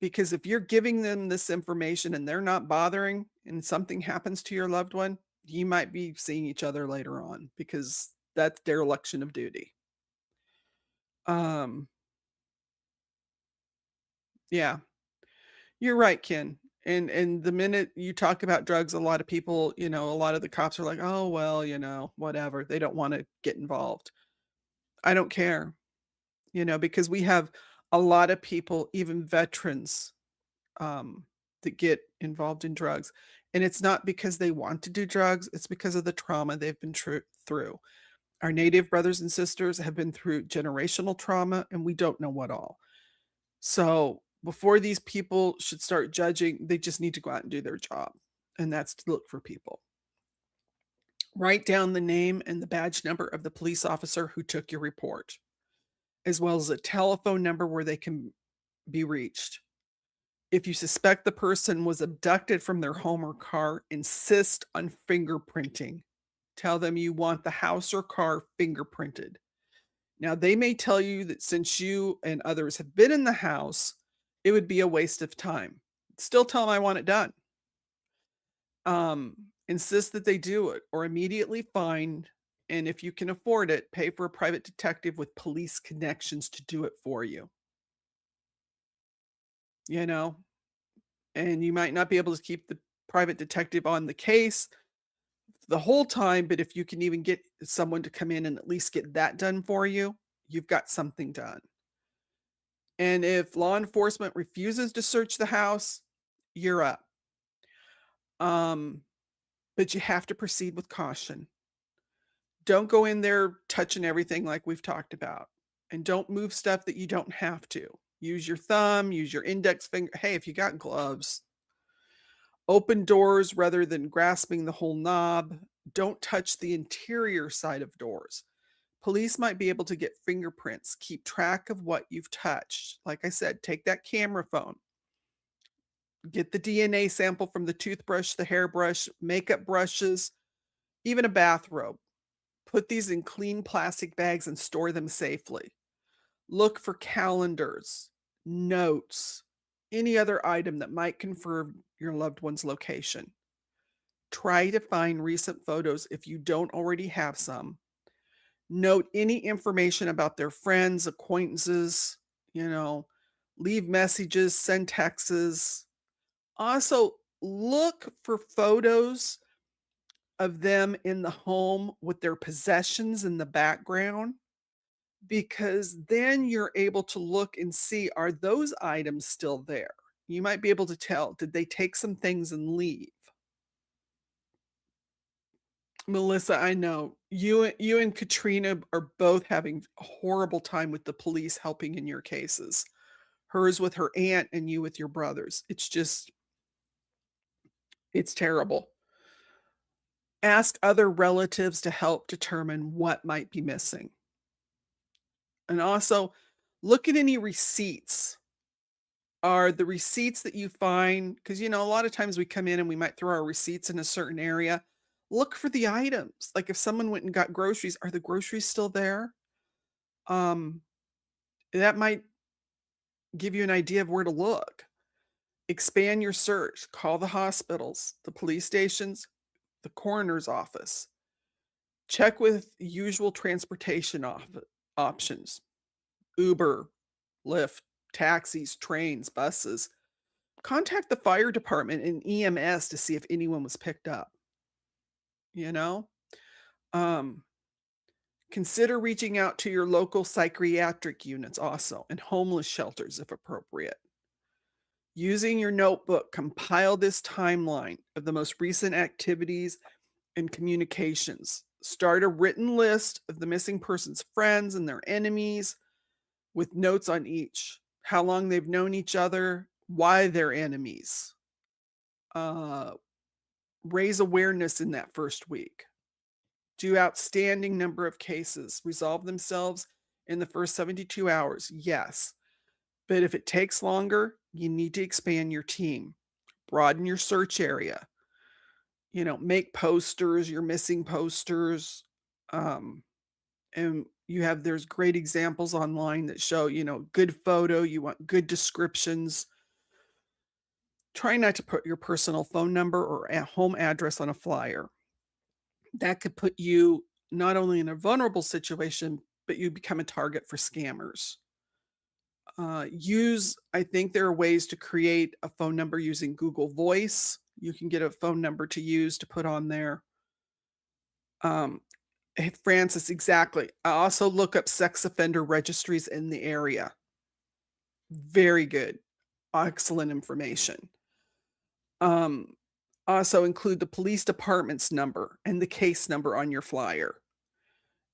Because if you're giving them this information and they're not bothering and something happens to your loved one, you might be seeing each other later on because that's dereliction of duty. Um, yeah, you're right, Ken. And the minute you talk about drugs, a lot of people, a lot of the cops are like, "Oh, well, whatever." They don't want to get involved. I don't care, because we have a lot of people, even veterans, um, that get involved in drugs. And it's not because they want to do drugs, it's because of the trauma they've been through. Our Native brothers and sisters have been through generational trauma, and we don't know what all. So before these people should start judging, they just need to go out and do their job. And that's to look for people. Write down the name and the badge number of the police officer who took your report, as well as a telephone number where they can be reached. If you suspect the person was abducted from their home or car, insist on fingerprinting. Tell them you want the house or car fingerprinted. Now, they may tell you that since you and others have been in the house, it would be a waste of time. Still tell them I want it done. Insist that they do it or immediately fine. And if you can afford it, pay for a private detective with police connections to do it for you. You know, and you might not be able to keep the private detective on the case the whole time, but if you can even get someone to come in and at least get that done for you, you've got something done. And if law enforcement refuses to search the house, you're up. Um, but you have to proceed with caution. Don't go in there touching everything like we've talked about. And don't move stuff that you don't have to. Use your thumb, use your index finger. Hey, if you got gloves, open doors rather than grasping the whole knob. Don't touch the interior side of doors. Police might be able to get fingerprints. Keep track of what you've touched. Like I said, take that camera phone. Get the DNA sample from the toothbrush, the hairbrush, makeup brushes, even a bathrobe. Put these in clean plastic bags and store them safely. Look for calendars, notes, any other item that might confirm your loved one's location. Try to find recent photos if you don't already have some. Note any information about their friends, acquaintances, leave messages, send texts. Also, look for photos of them in the home with their possessions in the background, because then you're able to look and see, are those items still there? You might be able to tell, did they take some things and leave? Melissa, I know you and Katrina are both having a horrible time with the police helping in your cases. Hers with her aunt and you with your brothers. It's just It's terrible. Ask other relatives to help determine what might be missing. And also, look at any receipts. Are the receipts that you find, because a lot of times we come in and we might throw our receipts in a certain area. Look for the items. Like if someone went and got groceries, are the groceries still there? Um, that might give you an idea of where to look. Expand your search. Call the hospitals, the police stations, the coroner's office. Check with usual transportation options. Uber, Lyft, taxis, trains, buses. Contact the fire department and EMS to see if anyone was picked up, you know? Um, Consider reaching out to your local psychiatric units also and homeless shelters if appropriate. Using your notebook, compile this timeline of the most recent activities and communications. Start a written list of the missing person's friends and their enemies with notes on each, how long they've known each other, why they're enemies. Raise awareness in that first week. Do outstanding number of cases resolve themselves in the first 72 hours? Yes. But if it takes longer, you need to expand your team, broaden your search area, make posters, your missing posters. And there's great examples online that show, good photo, you want good descriptions. Try not to put your personal phone number or a home address on a flyer. That could put you not only in a vulnerable situation, but you become a target for scammers. I think there are ways to create a phone number using Google Voice. You can get a phone number to use to put on there. Hey, Francis, exactly. I also look up sex offender registries in the area. Very good. Excellent information. Also include the police department's number and the case number on your flyer.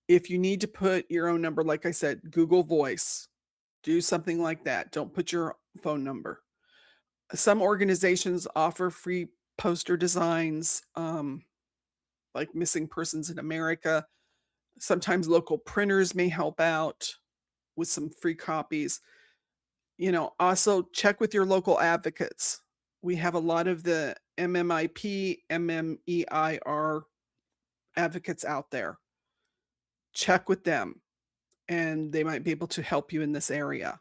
If you need to put your own number, like I said, Google Voice, do something like that. Don't put your phone number. Some organizations offer free poster designs, like Missing Persons in America. Sometimes local printers may help out with some free copies. Also check with your local advocates. We have a lot of the MMIP, MMEIR advocates out there. Check with them, and they might be able to help you in this area.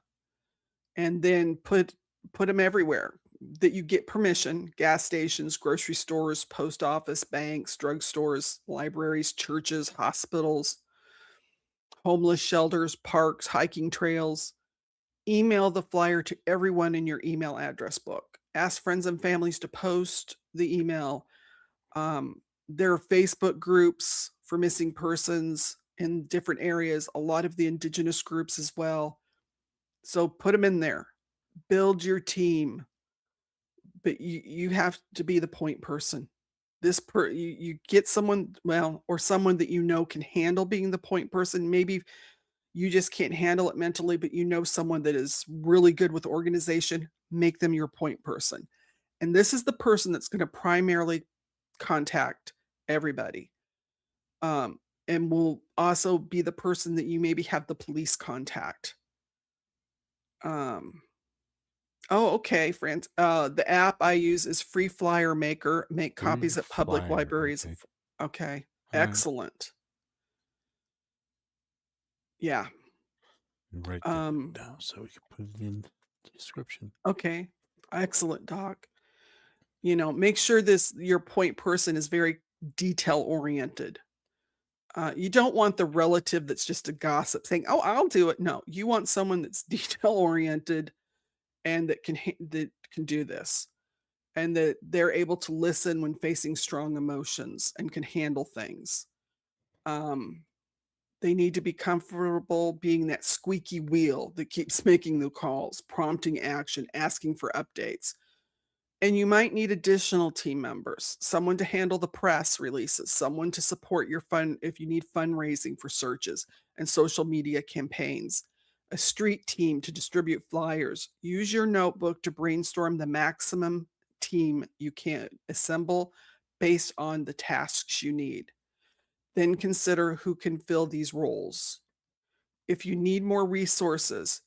And then put them everywhere that you get permission: gas stations, grocery stores, post office, banks, drugstores, libraries, churches, hospitals, homeless shelters, parks, hiking trails. Email the flyer to everyone in your email address book. Ask friends and families to post the email. There are Facebook groups for missing persons in different areas, a lot of the indigenous groups as well. So put them in there. Build your team. But you have to be the point person. You get someone, or someone that can handle being the point person. Maybe you just can't handle it mentally, but someone that is really good with organization. Make them your point person. And this is the person that's going to primarily contact everybody. And will also be the person that you maybe have the police contact. Oh, okay, France. The app I use is Free Flyer Maker. Make Free copies at public Flyer, libraries. okay. Okay, All right. excellent. Yeah. Write that down so we can put it in the description. Okay, excellent, Doc. Make sure your point person is very detail oriented. You don't want the relative that's just a gossip saying, "Oh, I'll do it." No, you want someone that's detail oriented and that can do this, and that they're able to listen when facing strong emotions and can handle things. They need to be comfortable being that squeaky wheel that keeps making the calls, prompting action, asking for updates. And you might need additional team members, someone to handle the press releases, someone to support your fund if you need fundraising for searches and social media campaigns, a street team to distribute flyers. Use your notebook to brainstorm the maximum team you can assemble based on the tasks you need. Then consider who can fill these roles. If you need more resources,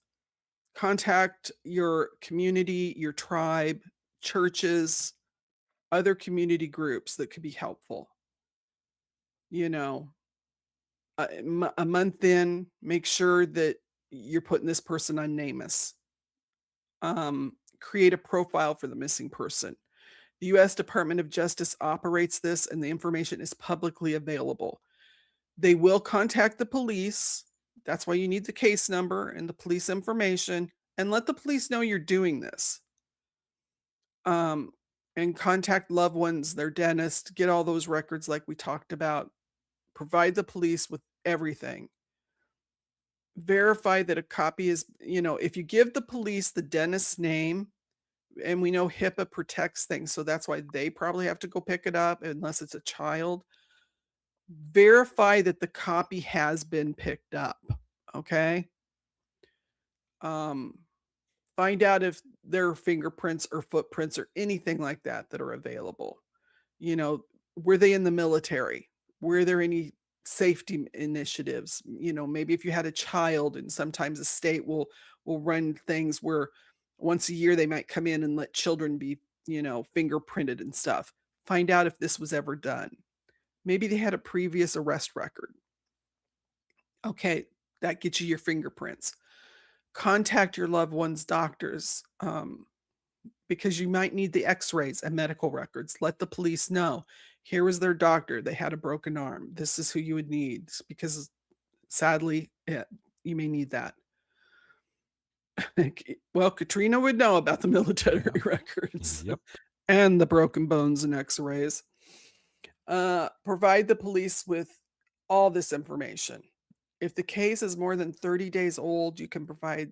contact your community, your tribe, churches, other community groups that could be helpful. You know, a month in, make sure that you're putting this person on NAMUS. Create a profile for the missing person. The U.S. Department of Justice operates this, and the information is publicly available. They will contact the police. That's why you need the case number and the police information, and let the police know you're doing this. And contact loved ones, their dentist, get all those records like we talked about. Provide the police with everything. Verify that a copy is, if you give the police the dentist's name, and we know HIPAA protects things, so that's why they probably have to go pick it up unless it's a child. Verify that the copy has been picked up, okay? Find out if there are fingerprints or footprints or anything like that that are available. Were they in the military? Were there any safety initiatives? Maybe if you had a child, and sometimes the state will run things where once a year they might come in and let children be, fingerprinted and stuff. Find out if this was ever done. Maybe they had a previous arrest record. Okay, that gets you your fingerprints. Contact your loved one's doctors, because you might need the x-rays and medical records. Let the police know. Here was their doctor. They had a broken arm. This is who you would need, because sadly, you may need that. Well, Katrina would know about the military records. Yep. And the broken bones and x-rays. Provide the police with all this information. If the case is more than 30 days old, you can provide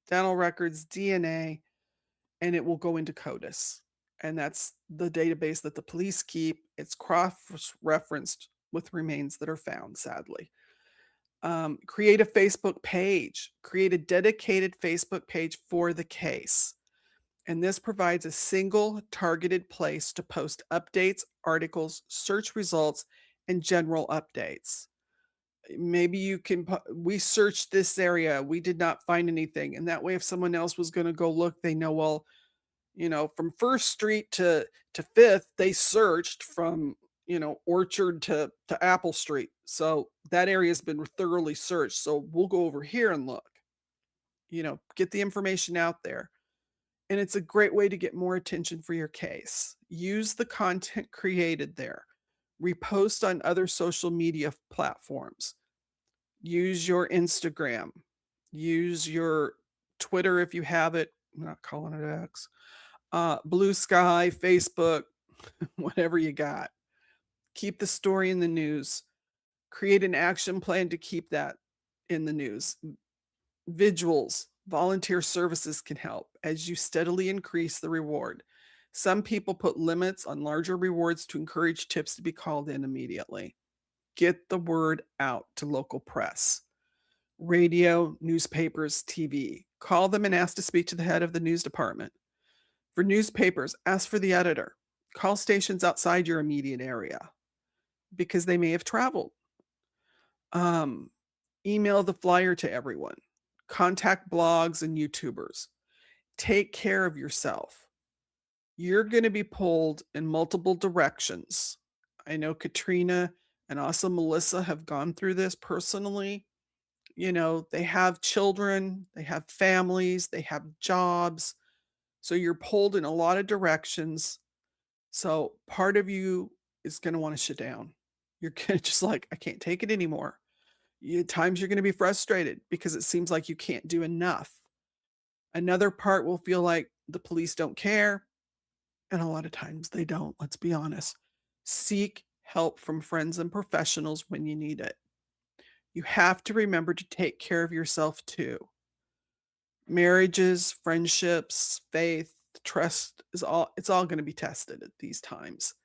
dental records, DNA, and it will go into CODIS. And that's the database that the police keep. It's cross-referenced with remains that are found, sadly. Create a Facebook page. Create a dedicated Facebook page for the case. And this provides a single targeted place to post updates, articles, search results, and general updates. Maybe you can, we searched this area, we did not find anything. And that way, if someone else was going to go look, they know, well, from First Street to Fifth, they searched from, Orchard to Apple Street. So that area has been thoroughly searched. So we'll go over here and look, get the information out there. And it's a great way to get more attention for your case. Use the content created there. Repost on other social media platforms. Use your Instagram. Use your Twitter if you have it. I'm not calling it X. Blue Sky, Facebook, whatever you got. Keep the story in the news. Create an action plan to keep that in the news. Vigils, volunteer services can help as you steadily increase the reward. Some people put limits on larger rewards to encourage tips to be called in immediately. Get the word out to local press, radio, newspapers, TV. Call them and ask to speak to the head of the news department. For newspapers, ask for the editor. Call stations outside your immediate area because they may have traveled. Email the flyer to everyone. Contact blogs and YouTubers. Take care of yourself. You're going to be pulled in multiple directions. I know Katrina and also Melissa have gone through this personally. They have children, they have families, they have jobs. So you're pulled in a lot of directions. So part of you is going to want to shut down. You're going to just like, I can't take it anymore. At times you're going to be frustrated because it seems like you can't do enough. Another part will feel like the police don't care. And a lot of times they don't, let's be honest. Seek help from friends and professionals when you need it. You have to remember to take care of yourself too. Marriages, friendships, faith, trust it's all going to be tested at these times.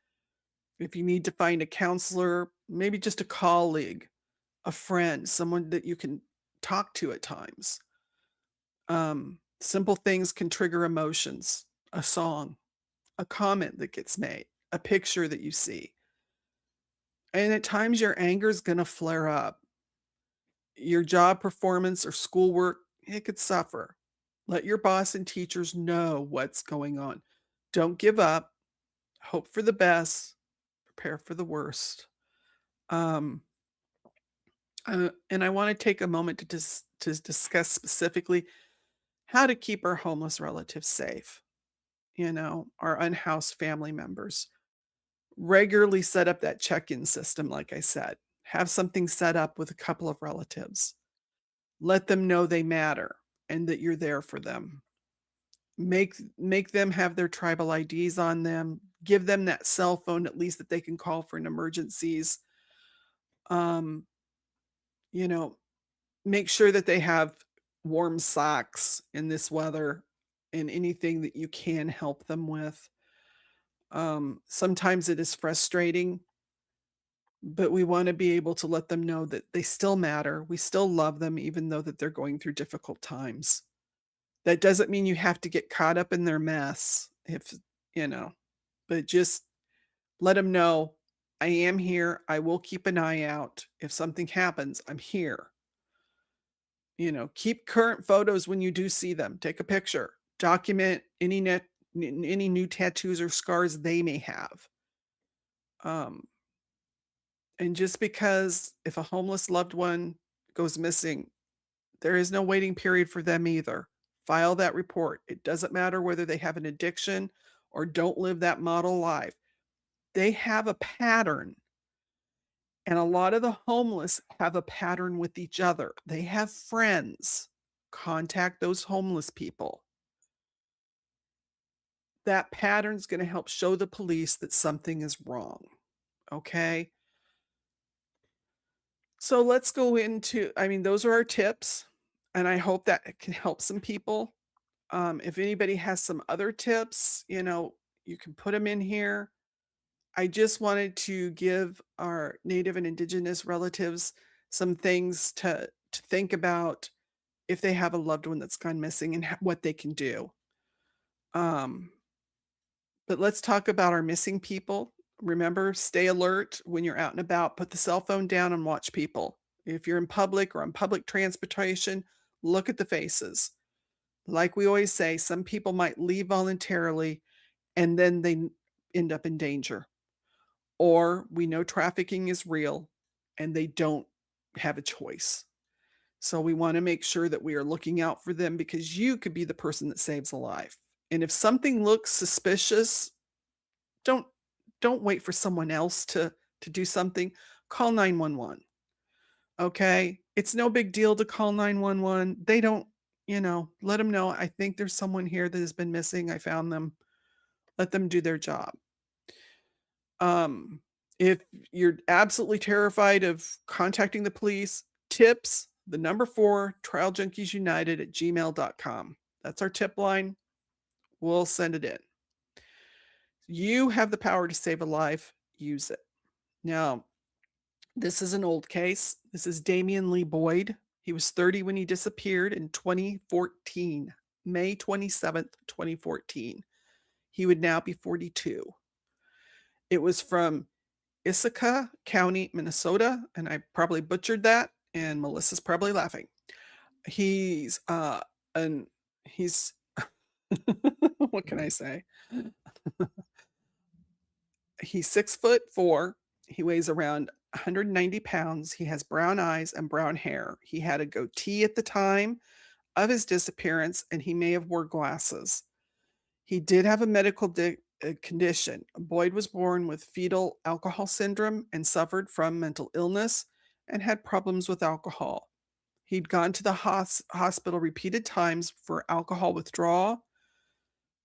If you need to find a counselor, maybe just a colleague, a friend, someone that you can talk to at times. Simple things can trigger emotions. A song, a comment that gets made, a picture that you see. And at times your anger is going to flare up. Your job performance or schoolwork, it could suffer. Let your boss and teachers know what's going on. Don't give up. Hope for the best. Prepare for the worst. Um, and I want to take a moment to discuss specifically how to keep our homeless relatives safe. Our unhoused family members. Regularly set up that check-in system, like I said. Have something set up with a couple of relatives. Let them know they matter and that you're there for them. Make them have their tribal IDs on them. Give them that cell phone at least that they can call for in emergencies. Um, you know, make sure that they have warm socks in this weather and anything that you can help them with. Sometimes it is frustrating, but we want to be able to let them know that they still matter. We still love them, even though that they're going through difficult times. That doesn't mean you have to get caught up in their mess, if you know, but just let them know, I am here. I will keep an eye out. If something happens, I'm here. Keep current photos when you do see them. Take a picture. Document any new tattoos or scars they may have. And just because if a homeless loved one goes missing, there is no waiting period for them either. File that report. It doesn't matter whether they have an addiction or don't live that model life. They have a pattern. And a lot of the homeless have a pattern with each other. They have friends. Contact those homeless people. That pattern's going to help show the police that something is wrong. Okay? So let's go into, those are our tips, and I hope that can help some people. If anybody has some other tips, you can put them in here. I just wanted to give our Native and Indigenous relatives some things to think about if they have a loved one that's gone missing and what they can do. Um, but let's talk about our missing people. Remember, stay alert when you're out and about. Put the cell phone down and watch people. If you're in public or on public transportation, look at the faces. Like we always say, some people might leave voluntarily and then they end up in danger. Or we know trafficking is real and they don't have a choice. So we want to make sure that we are looking out for them, because you could be the person that saves a life. And if something looks suspicious, don't wait for someone else to do something. Call 911. Okay? It's no big deal to call 911. They don't, let them know, I think there's someone here that has been missing. I found them. Let them do their job. If you're absolutely terrified of contacting the police, tips, the number 4, trialjunkiesunited@gmail.com. That's our tip line. We'll send it in. You have the power to save a life. Use it. Now, this is an old case. This is Damian Lee Boyd. He was 30 when he disappeared in 2014, May 27th, 2014. He would now be 42. It was from Issaquah County, Minnesota, and I probably butchered that, and Melissa's probably laughing. He's what can I say? He's 6'4". He weighs around 190 pounds. He has brown eyes and brown hair. He had a goatee at the time of his disappearance, and he may have wore glasses. He did have a medical condition. Boyd was born with fetal alcohol syndrome and suffered from mental illness and had problems with alcohol. He'd gone to the hospital repeated times for alcohol withdrawal,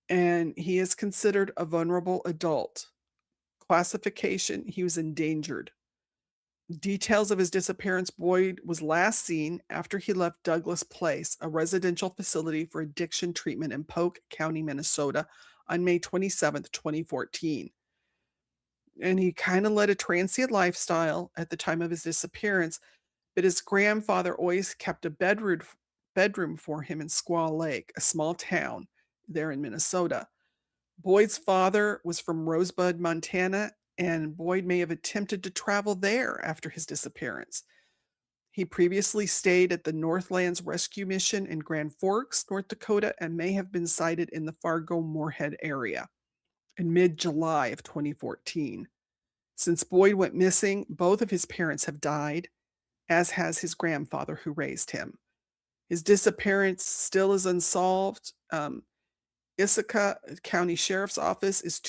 and he is considered a vulnerable adult. Classification, he was endangered. Details of his disappearance: Boyd was last seen after he left Douglas Place, a residential facility for addiction treatment in Polk County, Minnesota, on May 27th, 2014. And he kind of led a transient lifestyle at the time of his disappearance, but his grandfather always kept a bedroom for him in Squaw Lake, a small town there in Minnesota. Boyd's father was from Rosebud, Montana, and Boyd may have attempted to travel there after his disappearance. He previously stayed at the Northlands Rescue Mission in Grand Forks, North Dakota, and may have been sighted in the Fargo-Moorhead area in mid-July of 2014. Since Boyd went missing, both of his parents have died, as has his grandfather who raised him. His disappearance still is unsolved. Ithaca County Sheriff's Office is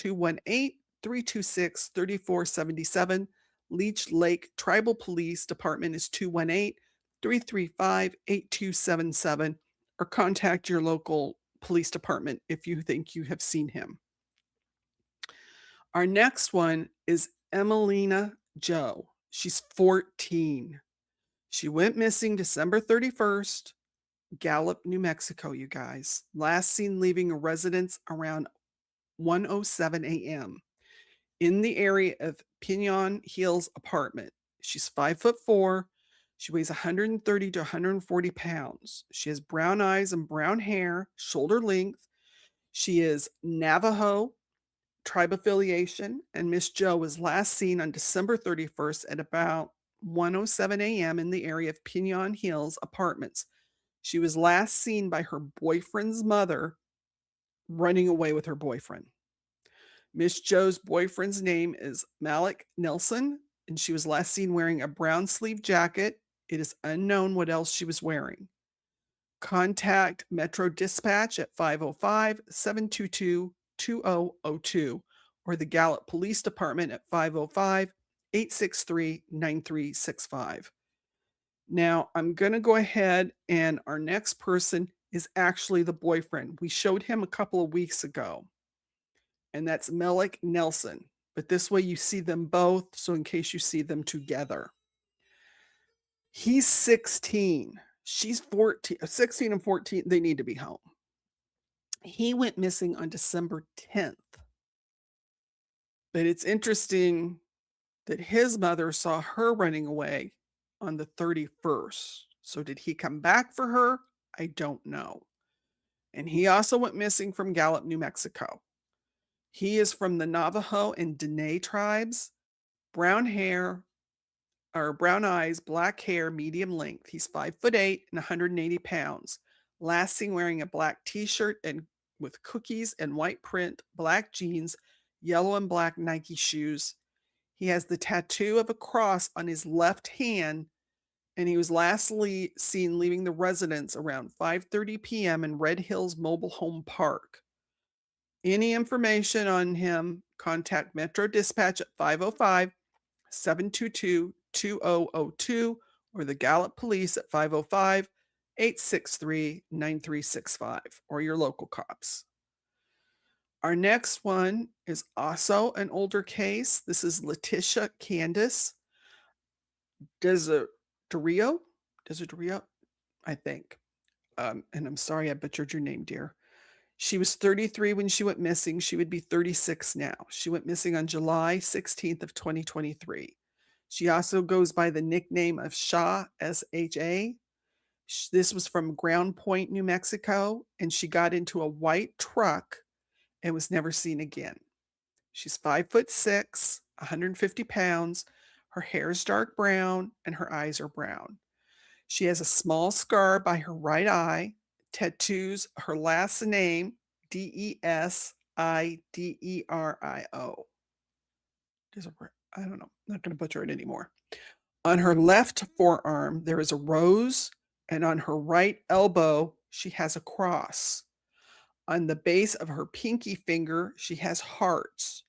218-326-3477. Leech Lake Tribal Police Department is 218-335-8277, or contact your local police department if you think you have seen him. Our next one is Emelina Joe. She's 14. She went missing December 31st, Gallup, New Mexico, you guys. Last seen leaving a residence around 1:07 a.m. in the area of Pinon Hills apartment. She's 5'4". She weighs 130 to 140 pounds. She has brown eyes and brown hair, shoulder length. She is Navajo tribe affiliation, and Miss Joe was last seen on December 31st at about 1:07 a.m. in the area of Pinon Hills apartments. She was last seen by her boyfriend's mother running away with her boyfriend. Miss Joe's boyfriend's name is Malik Nelson, and she was last seen wearing a brown sleeve jacket. It is unknown what else she was wearing. Contact Metro Dispatch at 505-722-2002 or the Gallup Police Department at 505-863-9365. Now, I'm going to go ahead, and our next person is actually the boyfriend. We showed him a couple of weeks ago, and that's Malik Nelson. But this way you see them both, so in case you see them together. He's 16. She's 14. 16 and 14, they need to be home. He went missing on December 10th. But it's interesting that his mother saw her running away on the 31st. So did he come back for her? I don't know. And he also went missing from Gallup, New Mexico. He is from the Navajo and Dene tribes. Brown hair, or brown eyes, black hair, medium length. He's 5'8" and 180 pounds. Last seen wearing a black t-shirt and with cookies and white print, black jeans, yellow and black Nike shoes. He has the tattoo of a cross on his left hand, and he was lastly seen leaving the residence around 5:30 p.m. in Red Hills Mobile Home Park. Any information on him, contact Metro Dispatch at 505-722-2002 or the Gallup Police at 505-863-9365 or your local cops. Our next one is also an older case. This is Letitia Candace Desiderio, I think. And I'm sorry I butchered your name, dear. She was 33 when she went missing. She would be 36 now. She went missing on July 16th of 2023. She also goes by the nickname of Sha, S-H-A. This was from Ground Point, New Mexico, and she got into a white truck and was never seen again. She's 5'6", 150 pounds. Her hair is dark brown and her eyes are brown. She has a small scar by her right eye, tattoos her last name, Desiderio. I don't know. I'm not going to butcher it anymore. On her left forearm, there is a rose, and on her right elbow, she has a cross. On the base of her pinky finger, she has hearts.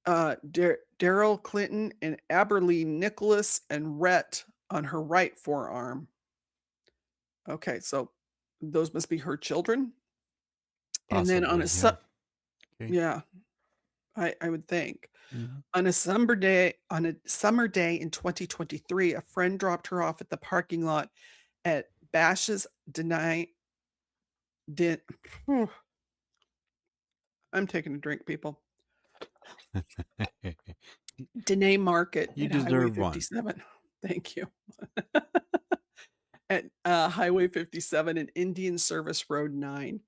Daryl Clinton and Aberlee Nicholas and Rhett on her right forearm. Okay, so those must be her children. And then on a yeah. I would think. On a summer day in 2023, a friend dropped her off at the parking lot at Bash's I'm taking a drink, people. Dene Market You at deserve Highway 57. Thank you. At Highway 57 and Indian Service Road 9.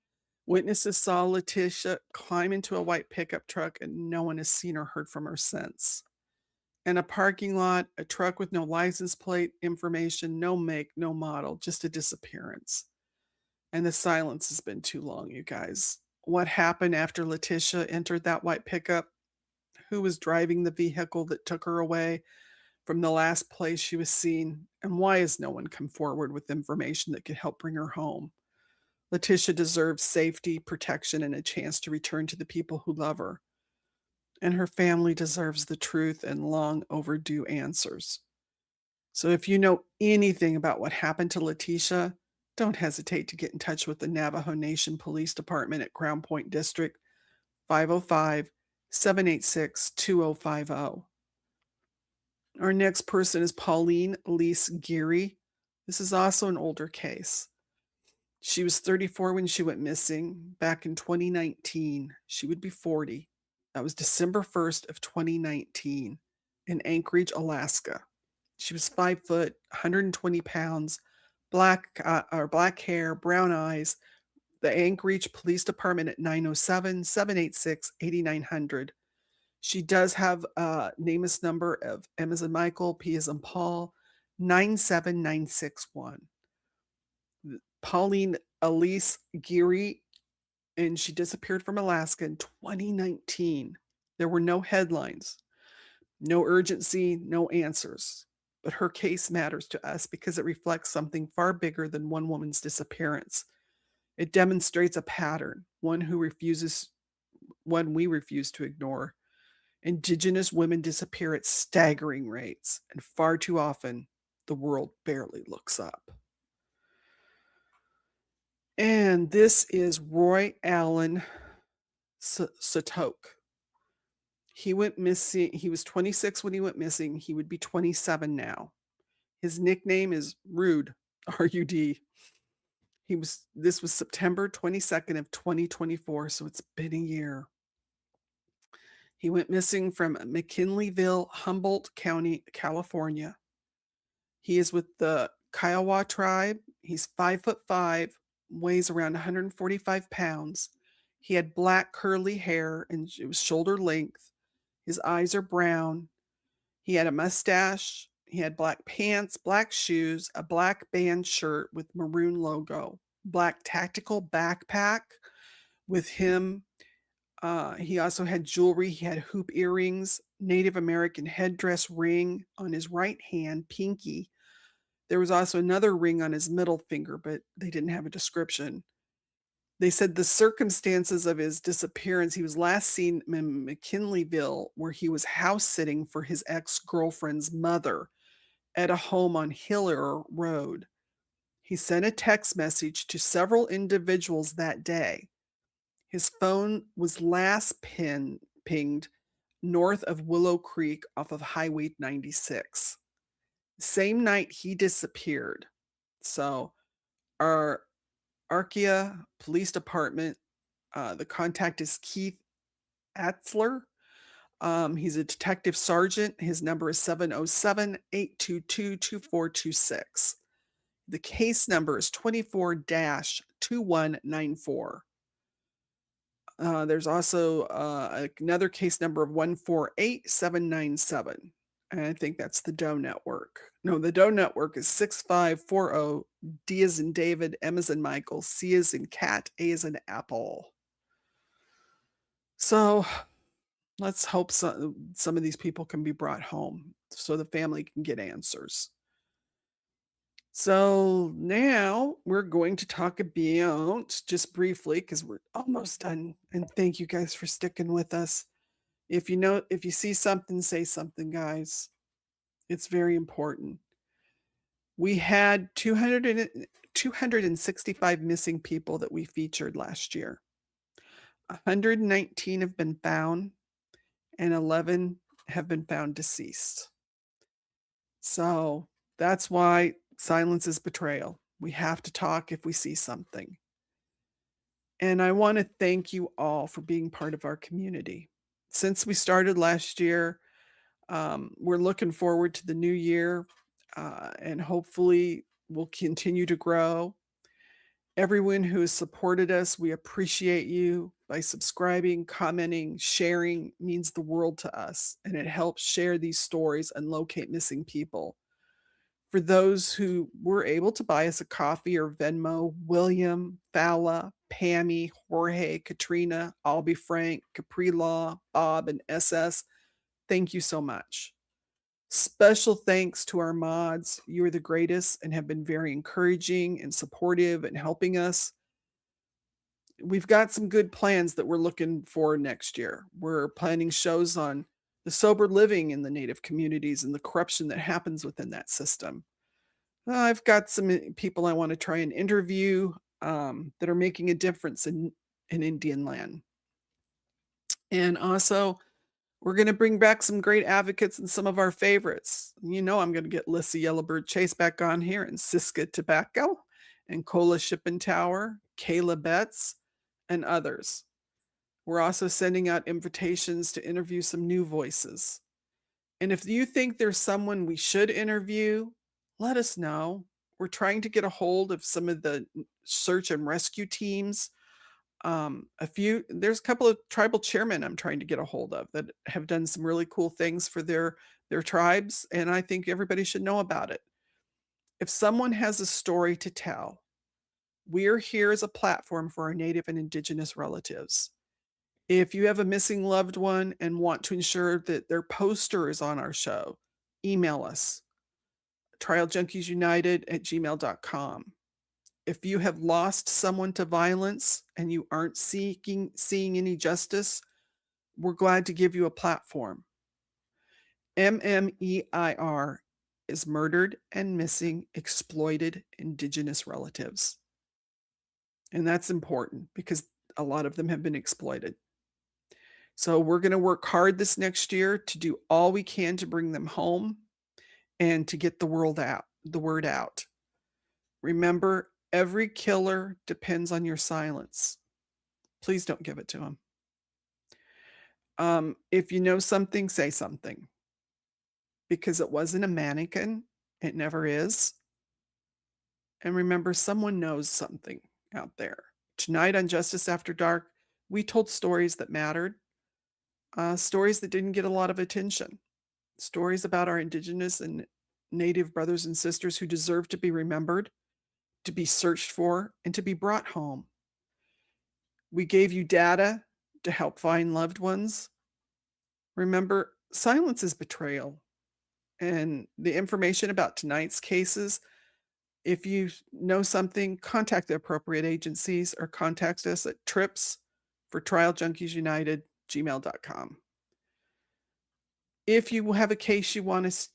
Witnesses saw Letitia climb into a white pickup truck, and no one has seen or heard from her since. In a parking lot, a truck with no license plate information, no make, no model, just a disappearance. And the silence has been too long, you guys. What happened after Letitia entered that white pickup? Who was driving the vehicle that took her away from the last place she was seen? And why has no one come forward with information that could help bring her home? Letitia deserves safety, protection, and a chance to return to the people who love her. And her family deserves the truth and long overdue answers. So if you know anything about what happened to Letitia, don't hesitate to get in touch with the Navajo Nation Police Department at Crown Point District, 505-786-2050. Our next person is Pauline Elise Geary. This is also an older case. She was 34 when she went missing back in 2019. She would be 40. That was December 1st of 2019 in Anchorage, Alaska. She was 5 foot, 120 pounds, black hair, brown eyes. The Anchorage Police Department at 907-786-8900. She does have a NAMUS number of M as in Michael, P as in Paul, 97961. Pauline Elise Geary, and she disappeared from Alaska in 2019. There were no headlines, no urgency, no answers. But her case matters to us because it reflects something far bigger than one woman's disappearance. It demonstrates a pattern, one we refuse to ignore. Indigenous women disappear at staggering rates, and far too often, the world barely looks up. And this is Roy Allen Satok. He went missing. He was 26 when he went missing. He would be 27 now. His nickname is Rude, R-U-D. This was September 22nd of 2024, so it's been a year. He went missing from McKinleyville, Humboldt County, California. He is with the Kiowa tribe. He's 5'5", weighs around 145 pounds. He had black curly hair and it was shoulder length. His eyes are brown. He had a mustache. He had black pants, black shoes, a black band shirt with maroon logo, black tactical backpack with him. He also had jewelry. He had hoop earrings, Native American headdress ring on his right hand, pinky. There was also another ring on his middle finger, but they didn't have a description. They said the circumstances of his disappearance, he was last seen in McKinleyville, where he was house sitting for his ex-girlfriend's mother at a home on Hiller Road. He sent a text message to several individuals that day. His phone was last pinged north of Willow Creek off of Highway 96. Same night he disappeared. So our Archaea Police Department, the contact is Keith Atzler. He's a detective sergeant. His number is 707-822-2426. The case number is 24-2194. There's also another case number of 148797. And I think that's the Doe Network. No, the Doe Network is 6540, D as in David, M as in Michael, C as in cat, A as in apple. So let's hope some of these people can be brought home so the family can get answers. So now we're going to talk about, just briefly, because we're almost done. And thank you guys for sticking with us. If you see something, say something, guys. It's very important. We had 265 missing people that we featured last year. 119 have been found, and 11 have been found deceased. So that's why silence is betrayal. We have to talk if we see something. And I want to thank you all for being part of our community. Since we started last year, we're looking forward to the new year, and hopefully we'll continue to grow. Everyone who has supported us, we appreciate you. By subscribing, commenting, sharing means the world to us, and it helps share these stories and locate missing people. For those who were able to buy us a coffee or Venmo, William, Fala, Pammy, Jorge, Katrina, Albie Frank, Capri Law, Bob, and SS, thank you so much. Special thanks to our mods. You are the greatest and have been very encouraging and supportive and helping us. We've got some good plans that we're looking for next year. We're planning shows on the sober living in the Native communities and the corruption that happens within that system. I've got some people I want to try and interview that are making a difference in Indian land. And also, we're going to bring back some great advocates and some of our favorites. You know, I'm going to get Lissa Yellowbird Chase back on here, and Siska Tobacco, and Cola Shipping Tower, Kayla Betts, and others. We're also sending out invitations to interview some new voices. And if you think there's someone we should interview, let us know. We're trying to get a hold of some of the search and rescue teams. There's a couple of tribal chairmen I'm trying to get a hold of that have done some really cool things for their tribes, and I think everybody should know about it. If someone has a story to tell, we're here as a platform for our Native and Indigenous relatives. If you have a missing loved one and want to ensure that their poster is on our show, email us, trialjunkiesunited@gmail.com. If you have lost someone to violence and you aren't seeing any justice, we're glad to give you a platform. MMEIR is Murdered and Missing Exploited Indigenous Relatives. And that's important because a lot of them have been exploited. So we're going to work hard this next year to do all we can to bring them home and to get the word out. Remember, every killer depends on your silence. Please don't give it to him. If you know something, say something. Because it wasn't a mannequin. It never is. And remember, someone knows something out there. Tonight on Justice After Dark, we told stories that mattered. Stories that didn't get a lot of attention. Stories about our Indigenous and Native brothers and sisters who deserve to be remembered, to be searched for, and to be brought home. We gave you data to help find loved ones. Remember, silence is betrayal. And the information about tonight's cases, if you know something, contact the appropriate agencies or contact us at trips for trialjunkiesunited@gmail.com. If you have a case you want us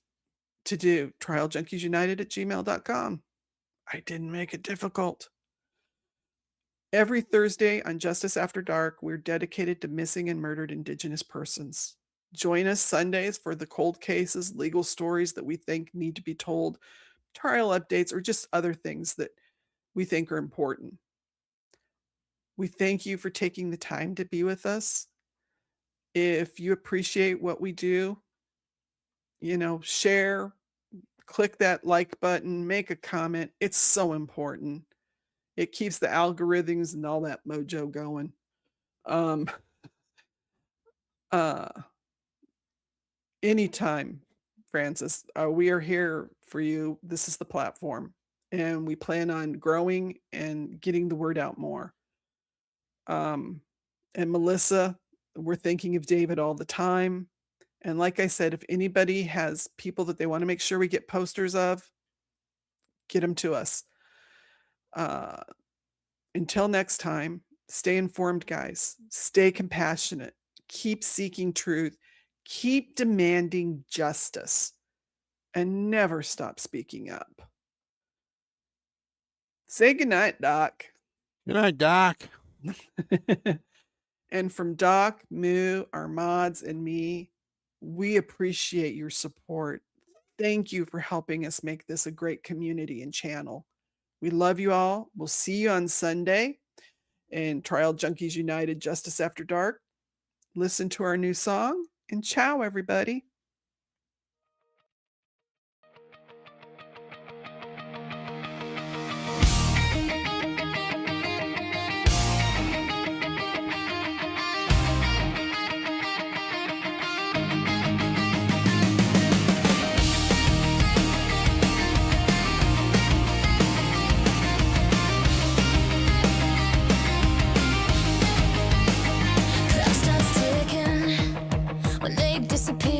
to do, trialjunkiesunited@gmail.com. I didn't make it difficult. Every Thursday on Justice After Dark, we're dedicated to missing and murdered Indigenous persons. Join us Sundays for the cold cases, legal stories that we think need to be told, trial updates, or just other things that we think are important. We thank you for taking the time to be with us. If you appreciate what we do, share, click that like button, make a comment. It's so important. It keeps the algorithms and all that mojo going. Anytime, Francis, we are here for you. This is the platform, and we plan on growing and getting the word out more. And Melissa, we're thinking of David all the time. And like I said, if anybody has people that they want to make sure we get posters of, get them to us. Until next time, stay informed, guys. Stay compassionate. Keep seeking truth. Keep demanding justice. And never stop speaking up. Say goodnight, Doc. Good night, Doc. And from Doc, Moo, our mods, and me, we appreciate your support. Thank you for helping us make this a great community and channel. We love you all. We'll see you on Sunday in Trial Junkies United Justice After Dark. Listen to our new song, and ciao, everybody. disappear.